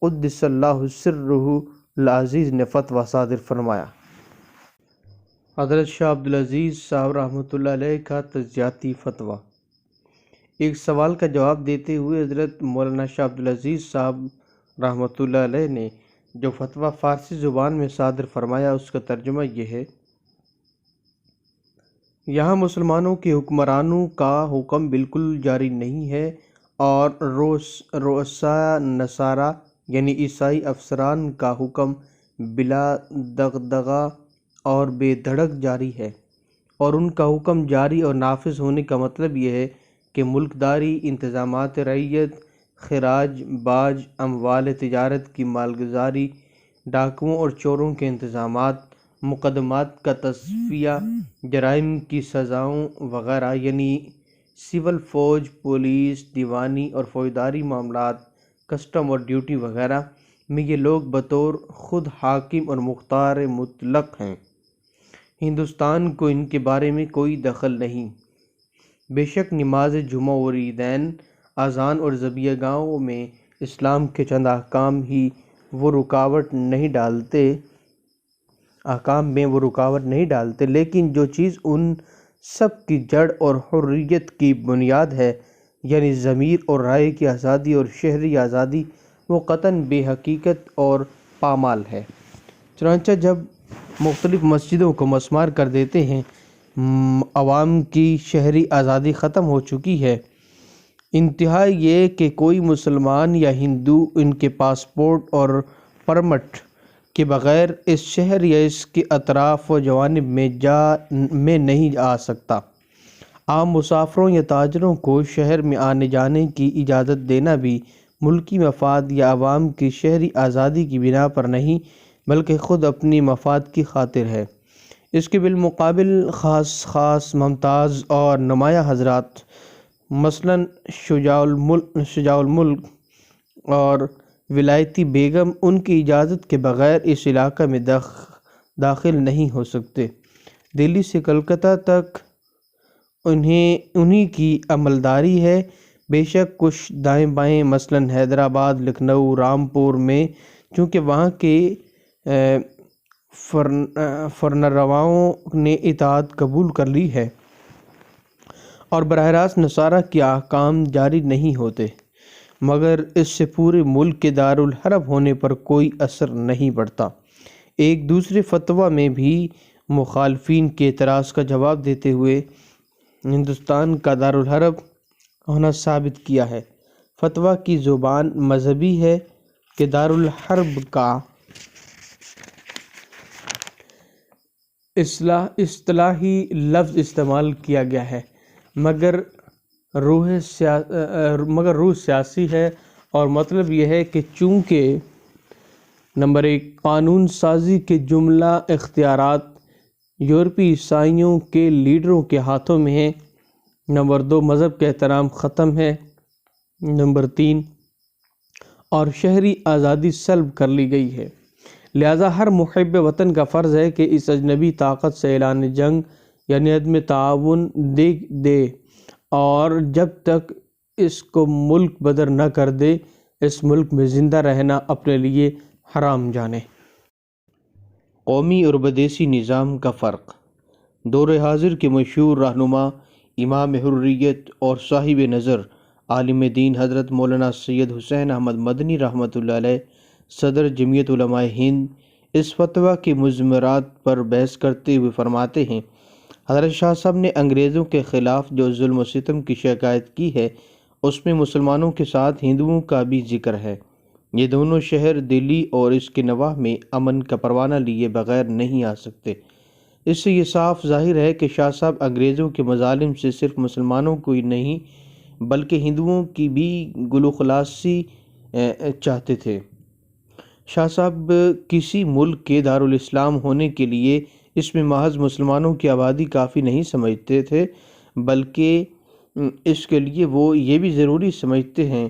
قدس اللہ سرہ العزیز نے فتویٰ صادر فرمایا۔ حضرت شاہ عبدالعزیز صاحب رحمۃ اللہ علیہ کا تجزیاتی فتویٰ۔ ایک سوال کا جواب دیتے ہوئے حضرت مولانا شاہ عبدالعزیز صاحب رحمۃ اللہ علیہ نے جو فتویٰ فارسی زبان میں صادر فرمایا اس کا ترجمہ یہ ہے: یہاں مسلمانوں کے حکمرانوں کا حکم بالکل جاری نہیں ہے اور رؤساء نصارہ یعنی عیسائی افسران کا حکم بلا دغدغہ اور بے دھڑک جاری ہے، اور ان کا حکم جاری اور نافذ ہونے کا مطلب یہ ہے کہ ملکداری، انتظامات رعیت، خراج، باج، اموال تجارت کی مالگزاری، ڈاکوؤں اور چوروں کے انتظامات، مقدمات کا تصفیہ، جرائم کی سزاؤں وغیرہ یعنی سول، فوج، پولیس، دیوانی اور فوجداری معاملات، کسٹم اور ڈیوٹی وغیرہ میں یہ لوگ بطور خود حاکم اور مختار مطلق ہیں۔ ہندوستان کو ان کے بارے میں کوئی دخل نہیں۔ بے شک نماز جمعہ اور عیدین، اذان اور ذبیح گاہوں میں اسلام کے چند احکام وہ رکاوٹ نہیں ڈالتے، لیکن جو چیز ان سب کی جڑ اور حریت کی بنیاد ہے، یعنی ضمیر اور رائے کی آزادی اور شہری آزادی، وہ قطعاً بے حقیقت اور پامال ہے۔ چنانچہ جب مختلف مسجدوں کو مسمار کر دیتے ہیں، عوام کی شہری آزادی ختم ہو چکی ہے۔ انتہا یہ کہ کوئی مسلمان یا ہندو ان کے پاسپورٹ اور پرمٹ کے بغیر اس شہر یا اس کے اطراف و جوانب میں نہیں آ سکتا۔ عام مسافروں یا تاجروں کو شہر میں آنے جانے کی اجازت دینا بھی ملکی مفاد یا عوام کی شہری آزادی کی بنا پر نہیں بلکہ خود اپنی مفاد کی خاطر ہے۔ اس کے بالمقابل خاص ممتاز اور نمایاں حضرات مثلاً شجاع الملک اور ولایتی بیگم ان کی اجازت کے بغیر اس علاقہ میں داخل نہیں ہو سکتے۔ دلی سے کلکتہ تک انہی کی عملداری ہے۔ بے شک کچھ دائیں بائیں مثلاً حیدرآباد، لکھنؤ، رامپور میں چونکہ وہاں کے فرنرواؤں نے اطاعت قبول کر لی ہے اور براہ راست نصارہ کے احکام جاری نہیں ہوتے، مگر اس سے پورے ملک کے دارالحرب ہونے پر کوئی اثر نہیں پڑتا۔ ایک دوسرے فتویٰ میں بھی مخالفین کے اعتراض کا جواب دیتے ہوئے ہندوستان کا دارالحرب ہونا ثابت کیا ہے۔ فتویٰ کی زبان مذہبی ہے کہ دارالحرب کا اصطلاحی لفظ استعمال کیا گیا ہے، مگر روح سیاسی ہے، اور مطلب یہ ہے کہ چونکہ نمبر 1 قانون سازی کے جملہ اختیارات یورپی عیسائیوں کے لیڈروں کے ہاتھوں میں ہیں، نمبر 2 مذہب کا احترام ختم ہے، نمبر 3 اور شہری آزادی سلب کر لی گئی ہے، لہذا ہر محب وطن کا فرض ہے کہ اس اجنبی طاقت سے اعلان جنگ یعنی عدم تعاون دے اور جب تک اس کو ملک بدر نہ کر دے اس ملک میں زندہ رہنا اپنے لیے حرام جانے۔ قومی اور بدیسی نظام کا فرق۔ دور حاضر کے مشہور رہنما، امام حریت اور صاحب نظر عالم دین حضرت مولانا سید حسین احمد مدنی رحمۃ اللہ علیہ، صدر جمعیت علماء ہند، اس فتویٰ کے مضمرات پر بحث کرتے ہوئے فرماتے ہیں، حضرت شاہ صاحب نے انگریزوں کے خلاف جو ظلم و ستم کی شکایت کی ہے اس میں مسلمانوں کے ساتھ ہندوؤں کا بھی ذکر ہے۔ یہ دونوں شہر دلی اور اس کے نواح میں امن کا پروانہ لیے بغیر نہیں آ سکتے۔ اس سے یہ صاف ظاہر ہے کہ شاہ صاحب انگریزوں کے مظالم سے صرف مسلمانوں کو ہی نہیں بلکہ ہندوؤں کی بھی گلو خلاصی چاہتے تھے۔ شاہ صاحب کسی ملک کے دارالاسلام ہونے کے لیے اس میں محض مسلمانوں کی آبادی کافی نہیں سمجھتے تھے، بلکہ اس کے لیے وہ یہ بھی ضروری سمجھتے ہیں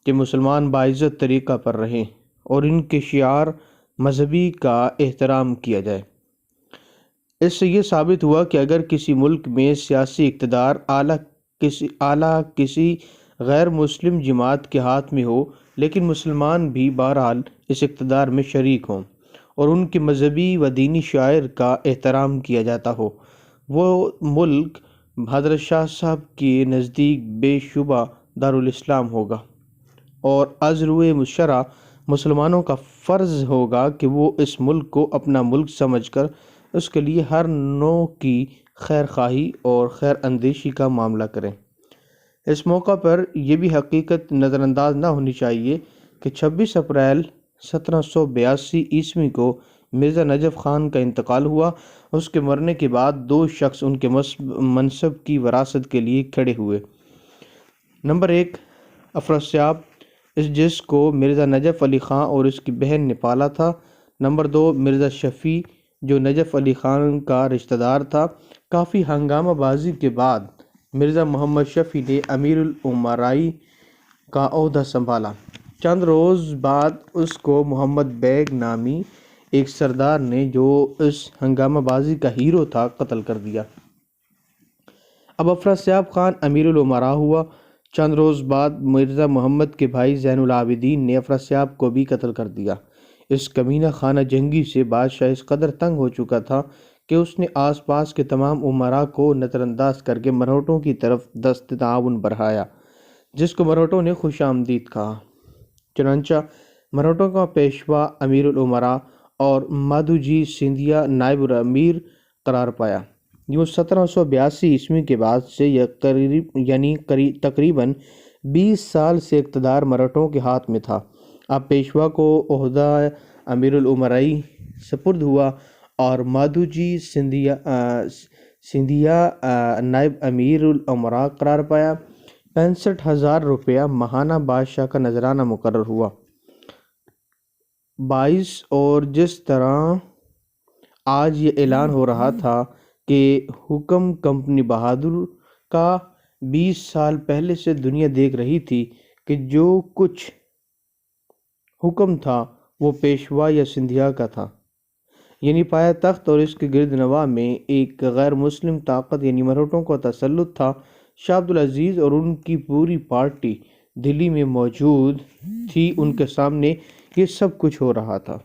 کہ مسلمان باعزت طریقہ پر رہیں اور ان کے شعار مذہبی کا احترام کیا جائے۔ اس سے یہ ثابت ہوا کہ اگر کسی ملک میں سیاسی اقتدار اعلیٰ کسی غیر مسلم جماعت کے ہاتھ میں ہو لیکن مسلمان بھی بہرحال اس اقتدار میں شریک ہوں اور ان کے مذہبی و دینی شعائر کا احترام کیا جاتا ہو، وہ ملک حضرت شاہ صاحب کے نزدیک بے شبہ دارالاسلام ہوگا، اور از روئے شرع مسلمانوں کا فرض ہوگا کہ وہ اس ملک کو اپنا ملک سمجھ کر اس کے لیے ہر نوع کی خیر خواہی اور خیر اندیشی کا معاملہ کریں۔ اس موقع پر یہ بھی حقیقت نظر انداز نہ ہونی چاہیے کہ 26 اپریل 1782 عیسوی کو مرزا نجف خان کا انتقال ہوا۔ اس کے مرنے کے بعد 2 شخص ان کے منصب کی وراثت کے لیے کھڑے ہوئے۔ نمبر 1 افراسیاب، جس کو مرزا نجف علی خان اور اس کی بہن نے پالا تھا۔ نمبر 2 مرزا شفیع، جو نجف علی خان کا رشتہ دار تھا۔ کافی ہنگامہ بازی کے بعد مرزا محمد شفیع نے امیر الامرائی کا عہدہ سنبھالا۔ چند روز بعد اس کو محمد بیگ نامی ایک سردار نے، جو اس ہنگامہ بازی کا ہیرو تھا، قتل کر دیا۔ اب افراسیاب خان امیر الامراء ہوا۔ چند روز بعد مرزا محمد کے بھائی زین العابدین نے افراسیاب کو بھی قتل کر دیا۔ اس کمینہ خانہ جنگی سے بادشاہ اس قدر تنگ ہو چکا تھا کہ اس نے آس پاس کے تمام امراء کو نظر انداز کر کے مرہٹوں کی طرف دست تعاون بڑھایا، جس کو مرہٹوں نے خوش آمدید کہا۔ چنانچہ مرہٹوں کا پیشوا امیر الامراء اور مادھوجی سندھیا نائب امیر قرار پایا۔ یوں 1782 عیسوی کے بعد سے تقریباً 20 سال سے اقتدار مرہٹوں کے ہاتھ میں تھا۔ اب پیشوا کو عہدہ امیر الامرائی سپرد ہوا اور مادھوجی سندھیا نائب امیر الامراء قرار پایا۔ 65,000 روپیہ ماہانہ بادشاہ کا نذرانہ مقرر ہوا۔ 22 اور جس طرح آج یہ اعلان ہو رہا تھا کہ حکم کمپنی بہادر کا 20 سال پہلے سے دنیا دیکھ رہی تھی کہ جو کچھ حکم تھا وہ پیشوا یا سندھیا کا تھا، یعنی پایا تخت اور اس کے گرد نواح میں ایک غیر مسلم طاقت یعنی مرہٹوں کا تسلط تھا۔ شاہ عبدالعزیز اور ان کی پوری پارٹی دلی میں موجود تھی، ان کے سامنے یہ سب کچھ ہو رہا تھا۔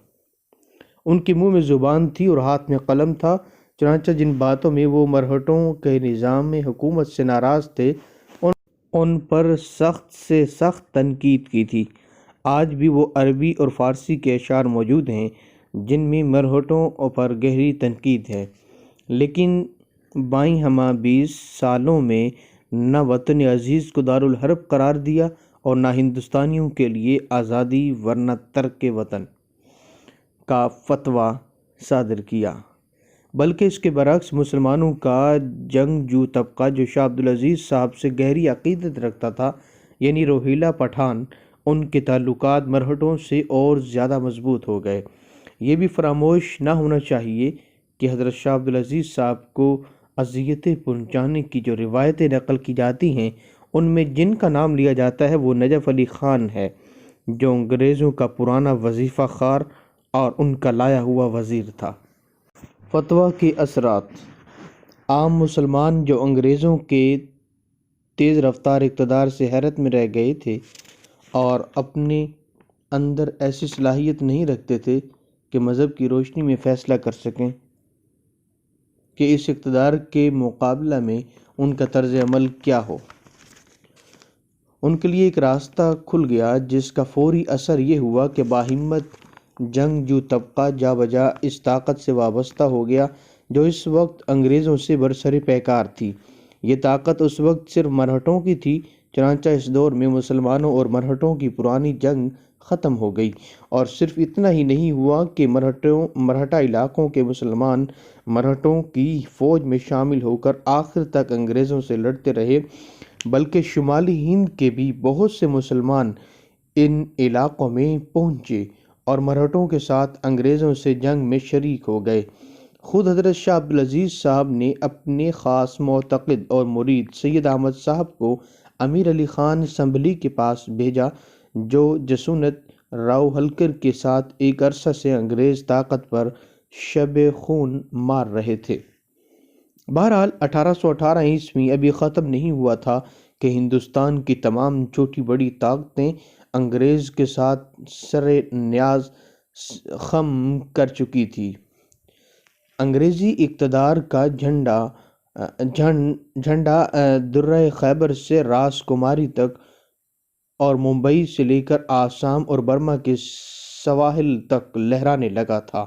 ان کے منہ میں زبان تھی اور ہاتھ میں قلم تھا، چنانچہ جن باتوں میں وہ مرہٹوں کے نظام حکومت سے ناراض تھے ان پر سخت سے سخت تنقید کی تھی۔ آج بھی وہ عربی اور فارسی کے اشعار موجود ہیں جن میں مرہٹوں پر گہری تنقید ہے، لیکن بائیں ہمہ 20 سالوں میں نہ وطن عزیز کو دارالحرب قرار دیا اور نہ ہندوستانیوں کے لیے آزادی ورنہ ترک وطن کا فتویٰ صادر کیا، بلکہ اس کے برعکس مسلمانوں کا جنگجو طبقہ جو شاہ عبدالعزیز صاحب سے گہری عقیدت رکھتا تھا، یعنی روہیلا پٹھان، ان کے تعلقات مرہٹوں سے اور زیادہ مضبوط ہو گئے۔ یہ بھی فراموش نہ ہونا چاہیے کہ حضرت شاہ عبدالعزیز صاحب کو اذیتیں پہنچانے کی جو روایتیں نقل کی جاتی ہیں، ان میں جن کا نام لیا جاتا ہے وہ نجف علی خان ہے، جو انگریزوں کا پرانا وظیفہ خوار اور ان کا لایا ہوا وزیر تھا۔ فتویٰ کے اثرات: عام مسلمان جو انگریزوں کے تیز رفتار اقتدار سے حیرت میں رہ گئے تھے اور اپنے اندر ایسی صلاحیت نہیں رکھتے تھے کہ مذہب کی روشنی میں فیصلہ کر سکیں کہ اس اقتدار کے مقابلہ میں ان کا طرز عمل کیا ہو، ان کے لیے ایک راستہ کھل گیا، جس کا فوری اثر یہ ہوا کہ باہمت جنگجو طبقہ جا بجا اس طاقت سے وابستہ ہو گیا جو اس وقت انگریزوں سے برسر پیکار تھی۔ یہ طاقت اس وقت صرف مرہٹوں کی تھی، چنانچہ اس دور میں مسلمانوں اور مرہٹوں کی پرانی جنگ ختم ہو گئی، اور صرف اتنا ہی نہیں ہوا کہ مرہٹا علاقوں کے مسلمان مرہٹوں کی فوج میں شامل ہو کر آخر تک انگریزوں سے لڑتے رہے، بلکہ شمالی ہند کے بھی بہت سے مسلمان ان علاقوں میں پہنچے اور مرہٹوں کے ساتھ انگریزوں سے جنگ میں شریک ہو گئے۔ خود حضرت شاہ عبدالعزیز صاحب نے اپنے خاص معتقد اور مرید سید احمد صاحب کو امیر علی خان اسمبلی کے پاس بھیجا، جو جسونت راؤ ہلکر کے ساتھ ایک عرصہ سے انگریز طاقت پر شب خون مار رہے تھے۔ بہرحال 1818 ابھی ختم نہیں ہوا تھا کہ ہندوستان کی تمام چھوٹی بڑی طاقتیں انگریز کے ساتھ سر نیاز خم کر چکی تھی۔ انگریزی اقتدار کا جھنڈا درہ خیبر سے راس کماری تک اور ممبئی سے لے کر آسام اور برما کے سواحل تک لہرانے لگا تھا۔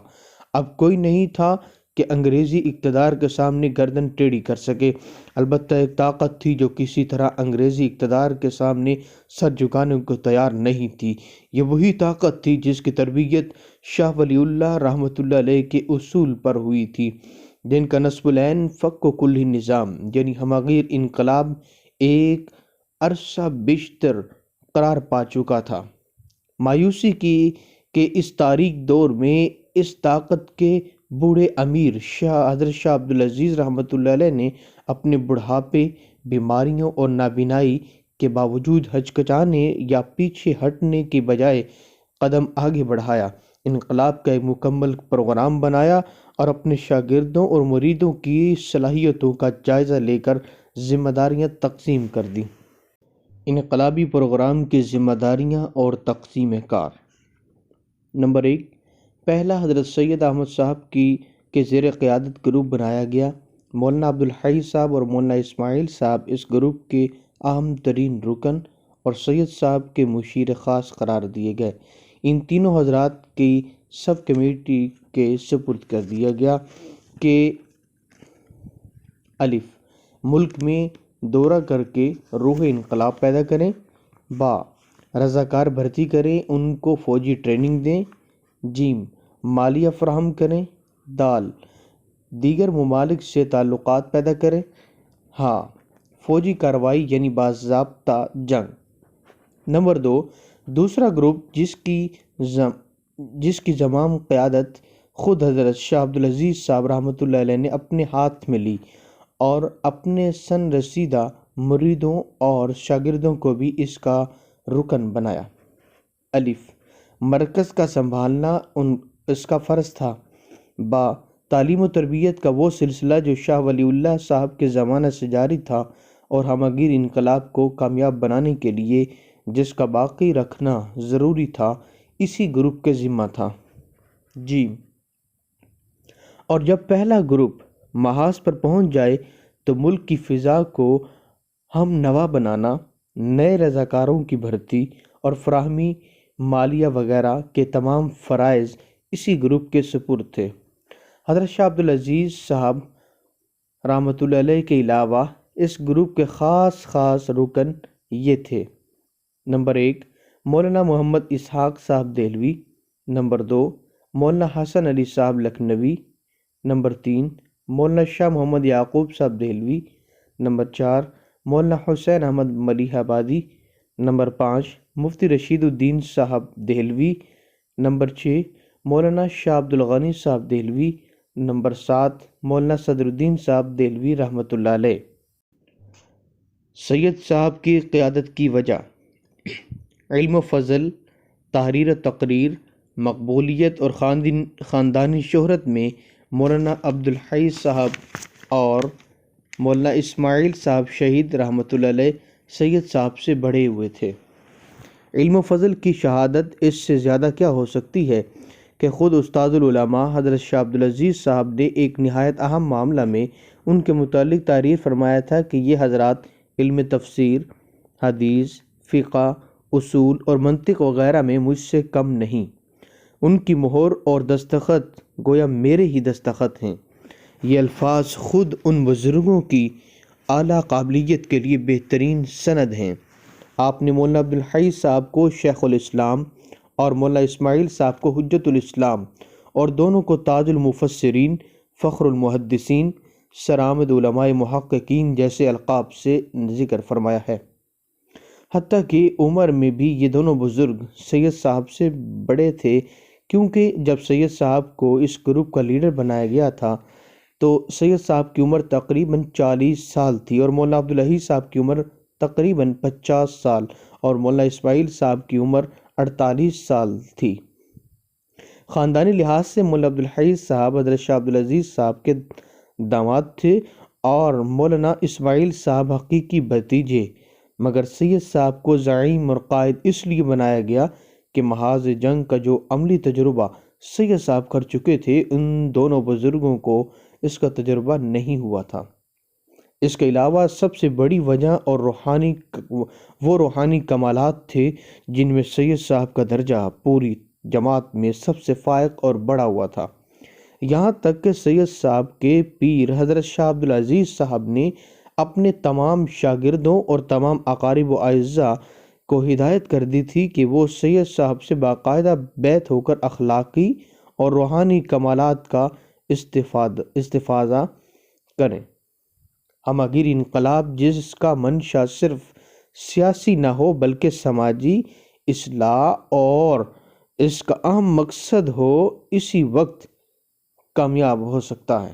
اب کوئی نہیں تھا کہ انگریزی اقتدار کے سامنے گردن ٹیڑھی کر سکے۔ البتہ ایک طاقت تھی جو کسی طرح انگریزی اقتدار کے سامنے سر جھکانے کو تیار نہیں تھی۔ یہ وہی طاقت تھی جس کی تربیت شاہ ولی اللہ رحمۃ اللہ علیہ کے اصول پر ہوئی تھی، جن کا نصب العین فک و کلی نظام یعنی ہمگیر انقلاب ایک عرصہ بیشتر قرار پا چکا تھا۔ مایوسی کی کہ اس تاریک دور میں اس طاقت کے بوڑھے امیر حضرت شاہ عبدالعزیز رحمۃ اللہ علیہ نے اپنے بڑھاپے، بیماریوں اور نابینائی کے باوجود ہچکچانے یا پیچھے ہٹنے کے بجائے قدم آگے بڑھایا، انقلاب کا ایک مکمل پروگرام بنایا اور اپنے شاگردوں اور مریدوں کی صلاحیتوں کا جائزہ لے کر ذمہ داریاں تقسیم کر دیں۔ انقلابی پروگرام کی ذمہ داریاں اور تقسیم کار: نمبر 1، پہلا حضرت سید احمد صاحب کے زیر قیادت گروپ بنایا گیا۔ مولانا عبدالحی صاحب اور مولانا اسماعیل صاحب اس گروپ کے اہم ترین رکن اور سید صاحب کے مشیر خاص قرار دیے گئے۔ ان تینوں حضرات کی سب کمیٹی کے سپرد کر دیا گیا کہ الف ملک میں دورہ کر کے روح انقلاب پیدا کریں، با رضاکار بھرتی کریں، ان کو فوجی ٹریننگ دیں، جیم مالیہ فراہم کریں، دال دیگر ممالک سے تعلقات پیدا کریں، ہاں فوجی کارروائی یعنی باضابطہ جنگ۔ نمبر 2، دوسرا گروپ جس کی زمام قیادت خود حضرت شاہ عبدالعزیز صاحب رحمۃ اللہ علیہ نے اپنے ہاتھ میں لی اور اپنے سن رسیدہ مریدوں اور شاگردوں کو بھی اس کا رکن بنایا۔ الف مرکز کا سنبھالنا اس کا فرض تھا، با تعلیم و تربیت کا وہ سلسلہ جو شاہ ولی اللہ صاحب کے زمانہ سے جاری تھا اور ہمگیر انقلاب کو کامیاب بنانے کے لیے جس کا باقی رکھنا ضروری تھا، اسی گروپ کے ذمہ تھا۔ جی اور جب پہلا گروپ محاذ پر پہنچ جائے تو ملک کی فضا کو ہم نوا بنانا، نئے رضاکاروں کی بھرتی اور فراہمی مالیہ وغیرہ کے تمام فرائض اسی گروپ کے سپرد تھے۔ حضرت شاہ عبدالعزیز صاحب رحمۃ اللہ علیہ کے علاوہ اس گروپ کے خاص رکن یہ تھے: نمبر 1، مولانا محمد اسحاق صاحب دہلوی، نمبر 2، مولانا حسن علی صاحب لکھنوی، نمبر 3 مولانا شاہ محمد یعقوب صاحب دہلوی، نمبر 4 مولانا حسین احمد ملیح آبادی، نمبر 5 مفتی رشید الدین صاحب دہلوی، نمبر 6 مولانا شاہ عبد الغنی صاحب دہلوی، نمبر 7 مولانا صدر الدین صاحب دہلوی رحمۃ اللہ علیہ۔ سید صاحب کی قیادت کی وجہ: علم و فضل، تحریر و تقریر، مقبولیت اور خاندانی شہرت میں مولانا عبدالحی صاحب اور مولانا اسماعیل صاحب شہید رحمۃ اللہ علیہ سید صاحب سے بڑھے ہوئے تھے۔ علم و فضل کی شہادت اس سے زیادہ کیا ہو سکتی ہے کہ خود استاد العلماء حضرت شاہ عبدالعزیز صاحب نے ایک نہایت اہم معاملہ میں ان کے متعلق تعریف فرمایا تھا کہ یہ حضرات علم تفسیر، حدیث، فقہ، اصول اور منطق وغیرہ میں مجھ سے کم نہیں۔ ان کی مہر اور دستخط گویا میرے ہی دستخط ہیں۔ یہ الفاظ خود ان بزرگوں کی اعلیٰ قابلیت کے لیے بہترین سند ہیں۔ آپ نے مولانا عبدالحی صاحب کو شیخ الاسلام اور مولانا اسماعیل صاحب کو حجت الاسلام اور دونوں کو تاج المفسرین، فخر المحدثین، سرآمد علماء محققین جیسے القاب سے ذکر فرمایا ہے۔ حتیٰ کہ عمر میں بھی یہ دونوں بزرگ سید صاحب سے بڑے تھے، کیونکہ جب سید صاحب کو اس گروپ کا لیڈر بنایا گیا تھا تو سید صاحب کی عمر تقریباً 40 سال تھی اور مولانا عبدالحی صاحب کی عمر تقریباً 50 سال اور مولانا اسماعیل صاحب کی عمر 48 سال تھی۔ خاندانی لحاظ سے مولانا عبدالحی صاحب حضرت شاہ عبدالعزیز صاحب کے داماد تھے اور مولانا اسماعیل صاحب حقیقی بھتیجے، مگر سید صاحب کو زعیم اور قائد اس لیے بنایا گیا کہ محاذ جنگ کا جو عملی تجربہ سید صاحب کر چکے تھے، ان دونوں بزرگوں کو اس کا تجربہ نہیں ہوا تھا۔ اس کے علاوہ سب سے بڑی وجہ اور روحانی کمالات تھے جن میں سید صاحب کا درجہ پوری جماعت میں سب سے فائق اور بڑا ہوا تھا، یہاں تک کہ سید صاحب کے پیر حضرت شاہ عبدالعزیز صاحب نے اپنے تمام شاگردوں اور تمام اقارب و اعزاء کو ہدایت کر دی تھی کہ وہ سید صاحب سے باقاعدہ بیعت ہو کر اخلاقی اور روحانی کمالات کا استفادہ کریں۔ ہمہ گیر انقلاب جس کا منشا صرف سیاسی نہ ہو بلکہ سماجی اصلاح اور اس کا اہم مقصد ہو، اسی وقت کامیاب ہو سکتا ہے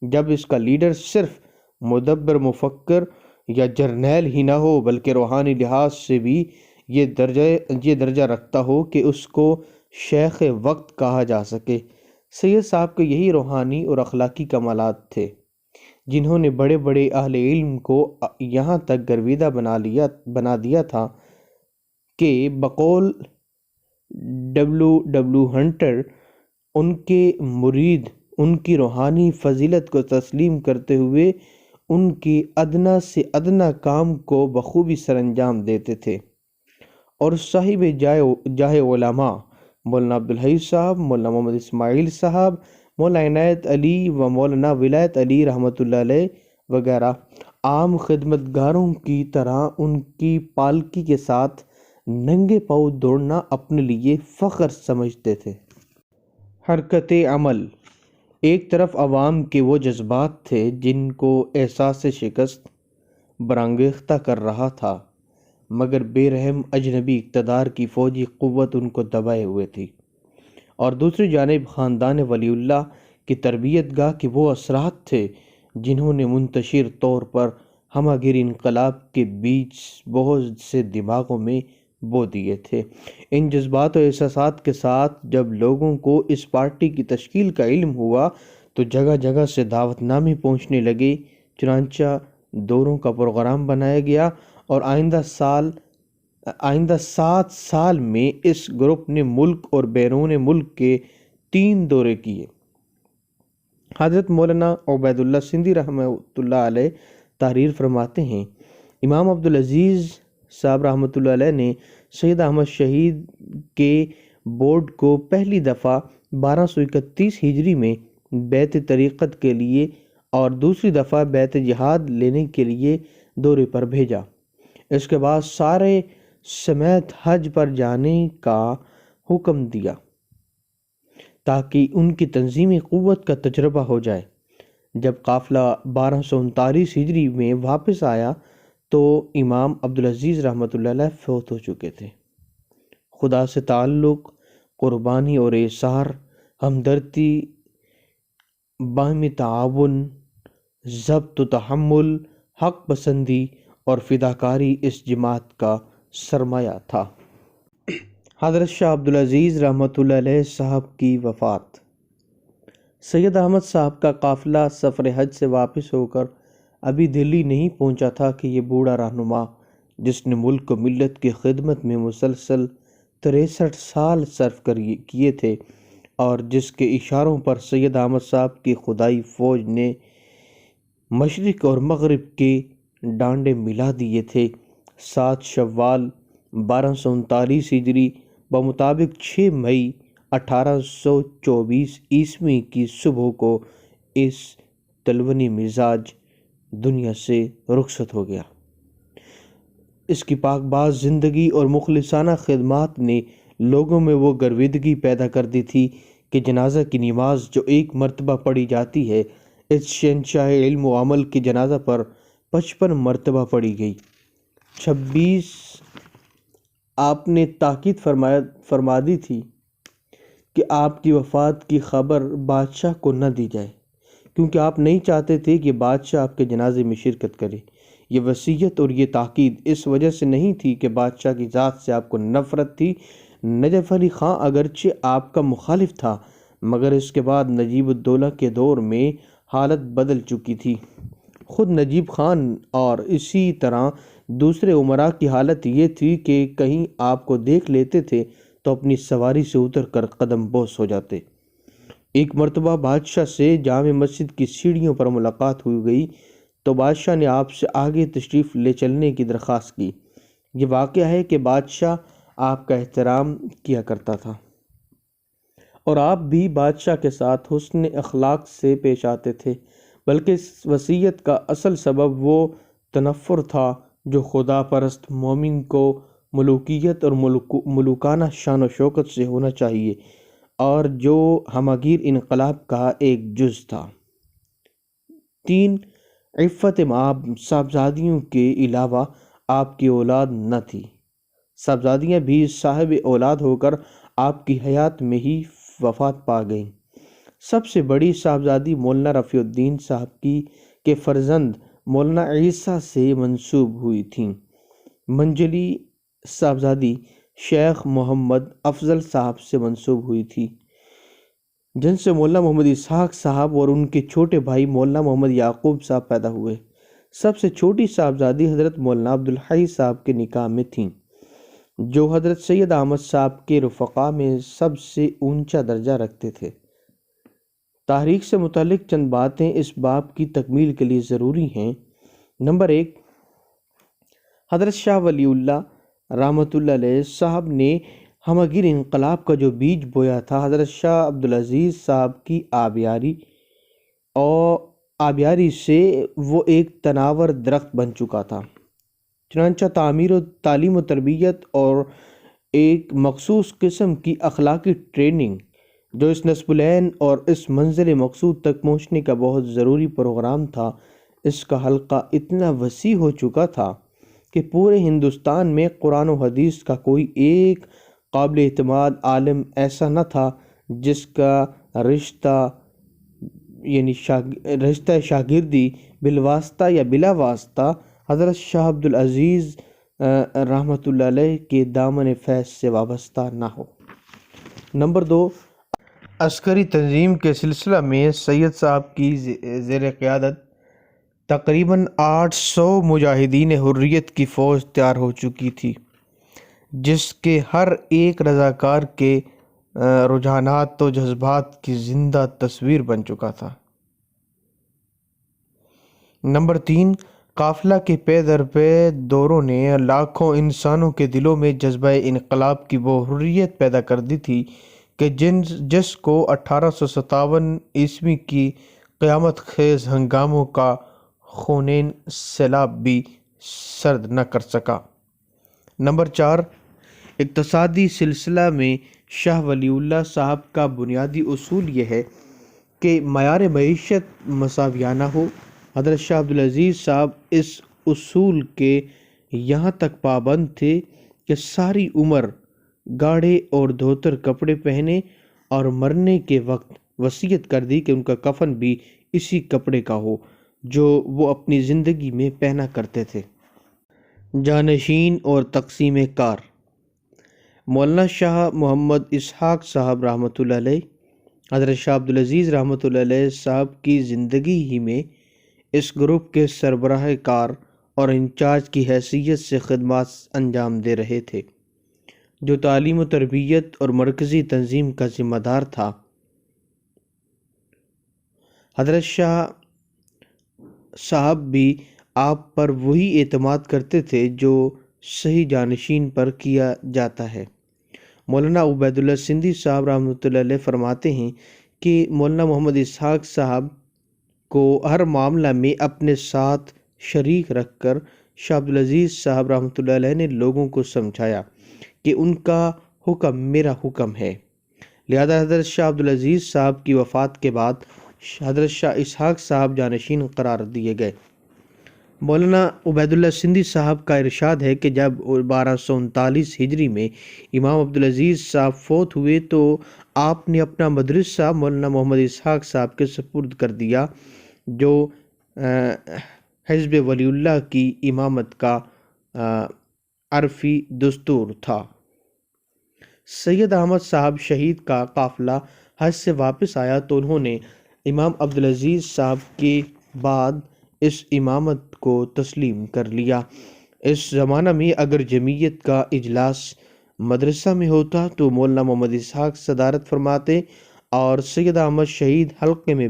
جب اس کا لیڈر صرف مدبر، مفکر یا جرنیل ہی نہ ہو بلکہ روحانی لحاظ سے بھی یہ درجہ رکھتا ہو کہ اس کو شیخ وقت کہا جا سکے۔ سید صاحب کے یہی روحانی اور اخلاقی کمالات تھے جنہوں نے بڑے بڑے اہل علم کو یہاں تک گرویدہ بنا دیا تھا کہ بقول ڈبلیو ہنٹر، ان کے مرید ان کی روحانی فضیلت کو تسلیم کرتے ہوئے ان کی ادنا سے ادنا کام کو بخوبی سر انجام دیتے تھے، اور صاحب جاہ علماء مولانا عبدالحی صاحب، مولانا محمد اسماعیل صاحب، مولانا عنایت علی و مولانا ولایت علی رحمۃ اللہ علیہ وغیرہ عام خدمتگاروں کی طرح ان کی پالکی کے ساتھ ننگے پاؤں دوڑنا اپنے لیے فخر سمجھتے تھے۔ حرکت عمل: ایک طرف عوام کے وہ جذبات تھے جن کو احساس شکست برانگیختہ کر رہا تھا، مگر بے رحم اجنبی اقتدار کی فوجی قوت ان کو دبائے ہوئے تھی، اور دوسری جانب خاندان ولی اللہ کی تربیت گاہ کے وہ اثرات تھے جنہوں نے منتشر طور پر ہمہ گیر انقلاب کے بیچ بہت سے دماغوں میں بو دیے تھے۔ ان جذبات و احساسات کے ساتھ جب لوگوں کو اس پارٹی کی تشکیل کا علم ہوا تو جگہ جگہ سے دعوت نامے پہنچنے لگے، چنانچہ دوروں کا پروگرام بنایا گیا اور آئندہ 7 سال میں اس گروپ نے ملک اور بیرون ملک کے 3 دورے کیے۔ حضرت مولانا عبید اللہ سندھی رحمۃ اللہ علیہ تحریر فرماتے ہیں، امام عبدالعزیز صاحب رحمۃ اللہ علیہ نے سید احمد شہید کے بورڈ کو پہلی دفعہ 1231 ہجری میں بیعت طریقت کے لیے اور دوسری دفعہ بیعت جہاد لینے کے لیے دورے پر بھیجا۔ اس کے بعد سارے سمیت حج پر جانے کا حکم دیا۔ تاکہ ان کی تنظیمی قوت کا تجربہ ہو جائے۔ جب قافلہ 1239 ہجری میں واپس آیا تو امام عبدالعزیز رحمۃ اللہ علیہ فوت ہو چکے تھے۔ خدا سے تعلق، قربانی اور ایثار، ہمدردی، باہمی تعاون، ضبط و تحمل، حق پسندی اور فداکاری اس جماعت کا سرمایہ تھا۔ حضرت شاہ عبدالعزیز رحمۃ اللہ علیہ صاحب کی وفات۔ سید احمد صاحب کا قافلہ سفر حج سے واپس ہو کر ابھی دلی نہیں پہنچا تھا کہ یہ بوڑھا رہنما، جس نے ملک و ملت کی خدمت میں مسلسل 63 سال صرف کیے تھے اور جس کے اشاروں پر سید احمد صاحب کی خدائی فوج نے مشرق اور مغرب کے ڈانڈے ملا دیے تھے، 7 شوال 1239 ہجری بمطابق 6 مئی 1824 عیسوی کی صبح کو اس تلونی مزاج دنیا سے رخصت ہو گیا۔ اس کی پاک باز زندگی اور مخلصانہ خدمات نے لوگوں میں وہ گرویدگی پیدا کر دی تھی کہ جنازہ کی نماز جو ایک مرتبہ پڑھی جاتی ہے، اس شہنشاہ علم و عمل کے جنازہ پر 55 مرتبہ پڑھی گئی۔ 26 آپ نے تاکید فرما دی تھی کہ آپ کی وفات کی خبر بادشاہ کو نہ دی جائے، کیونکہ آپ نہیں چاہتے تھے کہ بادشاہ آپ کے جنازے میں شرکت کرے۔ یہ وصیت اور یہ تاکید اس وجہ سے نہیں تھی کہ بادشاہ کی ذات سے آپ کو نفرت تھی۔ نجف علی خان اگرچہ آپ کا مخالف تھا، مگر اس کے بعد نجیب الدولہ کے دور میں حالت بدل چکی تھی۔ خود نجیب خان اور اسی طرح دوسرے امراء کی حالت یہ تھی کہ کہیں آپ کو دیکھ لیتے تھے تو اپنی سواری سے اتر کر قدم بوس ہو جاتے۔ ایک مرتبہ بادشاہ سے جامع مسجد کی سیڑھیوں پر ملاقات ہوئی گئی تو بادشاہ نے آپ سے آگے تشریف لے چلنے کی درخواست کی۔ یہ واقعہ ہے کہ بادشاہ آپ کا احترام کیا کرتا تھا اور آپ بھی بادشاہ کے ساتھ حسن اخلاق سے پیش آتے تھے، بلکہ اس وصیت کا اصل سبب وہ تنفر تھا جو خدا پرست مومن کو ملوکیت اور ملوکانہ شان و شوکت سے ہونا چاہیے اور جو ہمگیر انقلاب کا ایک جز تھا۔ 3 عفت مآب صاحبزادیوں کے علاوہ آپ کی اولاد نہ تھی۔ صاحبزادیاں بھی صاحب اولاد ہو کر آپ کی حیات میں ہی وفات پا گئیں۔ سب سے بڑی صاحبزادی مولانا رفیع الدین صاحب کے فرزند مولانا عیسیٰ سے منسوب ہوئی تھیں۔ منجلی صاحبزادی شیخ محمد افضل صاحب سے منسوب ہوئی تھی، جن سے مولانا محمد اسحاق صاحب اور ان کے چھوٹے بھائی مولانا محمد یعقوب صاحب پیدا ہوئے۔ سب سے چھوٹی صاحبزادی حضرت مولانا عبدالحی صاحب کے نکاح میں تھیں، جو حضرت سید احمد صاحب کے رفقا میں سب سے اونچا درجہ رکھتے تھے۔ تاریخ سے متعلق چند باتیں اس باب کی تکمیل کے لیے ضروری ہیں۔ نمبر 1، حضرت شاہ ولی اللہ رحمۃ اللہ علیہ صاحب نے ہمگیر انقلاب کا جو بیج بویا تھا، حضرت شاہ عبدالعزیز صاحب کی آبیاری سے وہ ایک تناور درخت بن چکا تھا۔ چنانچہ تعلیم و تربیت اور ایک مخصوص قسم کی اخلاقی ٹریننگ جو اس نصب العین اور اس منزل مقصود تک پہنچنے کا بہت ضروری پروگرام تھا، اس کا حلقہ اتنا وسیع ہو چکا تھا کہ پورے ہندوستان میں قرآن و حدیث کا کوئی ایک قابل اعتماد عالم ایسا نہ تھا جس کا رشتہ شاگردی بالواسطہ یا بلا واسطہ حضرت شاہ عبدالعزیز رحمۃ اللہ علیہ کے دامن فیض سے وابستہ نہ ہو۔ نمبر 2، عسکری تنظیم کے سلسلہ میں سید صاحب کی زیر قیادت تقریباً 800 مجاہدین حریت کی فوج تیار ہو چکی تھی، جس کے ہر ایک رضاکار کے رجحانات و جذبات کی زندہ تصویر بن چکا تھا۔ نمبر 3، قافلہ کے پے در پے دوروں نے لاکھوں انسانوں کے دلوں میں جذبہ انقلاب کی وہ حریت پیدا کر دی تھی کہ جس کو 1857 عیسوی کی قیامت خیز ہنگاموں کا خونین سیلاب بھی سرد نہ کر سکا۔ نمبر 4، اقتصادی سلسلہ میں شاہ ولی اللہ صاحب کا بنیادی اصول یہ ہے کہ معیار معیشت مساویانہ ہو۔ حضرت شاہ عبدالعزیز صاحب اس اصول کے یہاں تک پابند تھے کہ ساری عمر گاڑھے اور دھوتر کپڑے پہنے اور مرنے کے وقت وصیت کر دی کہ ان کا کفن بھی اسی کپڑے کا ہو جو وہ اپنی زندگی میں پہنا کرتے تھے۔ جانشین اور تقسیم کار۔ مولانا شاہ محمد اسحاق صاحب رحمۃ اللہ علیہ، حضرت شاہ عبدالعزیز رحمۃ اللہ علیہ صاحب کی زندگی ہی میں اس گروپ کے سربراہ کار اور انچارج کی حیثیت سے خدمات انجام دے رہے تھے، جو تعلیم و تربیت اور مرکزی تنظیم کا ذمہ دار تھا۔ حضرت شاہ صاحب بھی آپ پر وہی اعتماد کرتے تھے جو صحیح جانشین پر کیا جاتا ہے۔ مولانا عبید اللہ سندھی صاحب رحمۃ اللہ علیہ فرماتے ہیں کہ مولانا محمد اسحاق صاحب کو ہر معاملہ میں اپنے ساتھ شریک رکھ کر شاہ عبدالعزیز صاحب رحمۃ اللہ علیہ نے لوگوں کو سمجھایا کہ ان کا حکم میرا حکم ہے۔ لہذا حضرت شاہ عبدالعزیز صاحب کی وفات کے بعد حضرت شاہ اسحاق صاحب جانشین قرار دیے گئے۔ مولانا عبید اللہ سندھی صاحب کا ارشاد ہے کہ جب 1239 ہجری میں امام عبدالعزیز صاحب فوت ہوئے تو آپ نے اپنا مدرسہ مولانا محمد اسحاق صاحب کے سپرد کر دیا، جو حزب ولی اللہ کی امامت کا عرفی دستور تھا۔ سید احمد صاحب شہید کا قافلہ حج سے واپس آیا تو انہوں نے امام عبدالعزیز صاحب کے بعد اس امامت کو تسلیم کر لیا۔ اس زمانہ میں اگر جمعیت کا اجلاس مدرسہ میں ہوتا تو مولانا محمد اسحاق صدارت فرماتے اور سید احمد شہید حلقے میں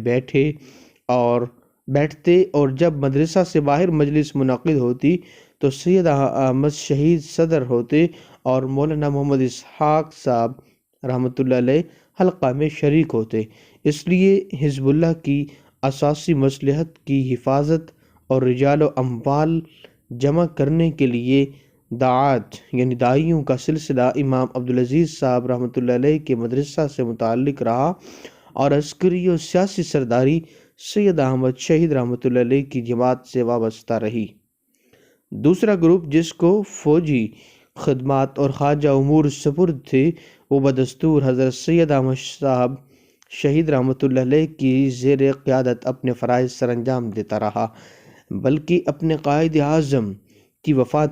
بیٹھتے اور جب مدرسہ سے باہر مجلس منعقد ہوتی تو سید احمد شہید صدر ہوتے اور مولانا محمد اسحاق صاحب رحمۃ اللہ علیہ حلقہ میں شریک ہوتے۔ اس لیے حزب اللہ کی اساسی مصلحت کی حفاظت اور رجال و اموال جمع کرنے کے لیے دعات یعنی داعیوں کا سلسلہ امام عبدالعزیز صاحب رحمۃ اللہ علیہ کے مدرسہ سے متعلق رہا اور عسکری و سیاسی سرداری سید احمد شہید رحمۃ اللہ علیہ کی جماعت سے وابستہ رہی۔ دوسرا گروپ جس کو فوجی خدمات اور خواجہ امور سپرد تھے، وہ بدستور حضرت سید احمد صاحب شہید رحمۃ اللہ علیہ کی زیر قیادت اپنے فرائض سر انجام دیتا رہا، بلکہ اپنے قائد اعظم کی وفات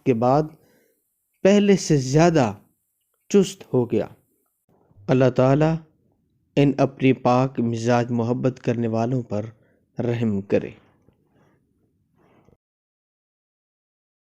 کے بعد پہلے سے زیادہ چست ہو گیا۔ اللہ تعالیٰ ان اپنی پاک مزاج محبت کرنے والوں پر رحم کرے۔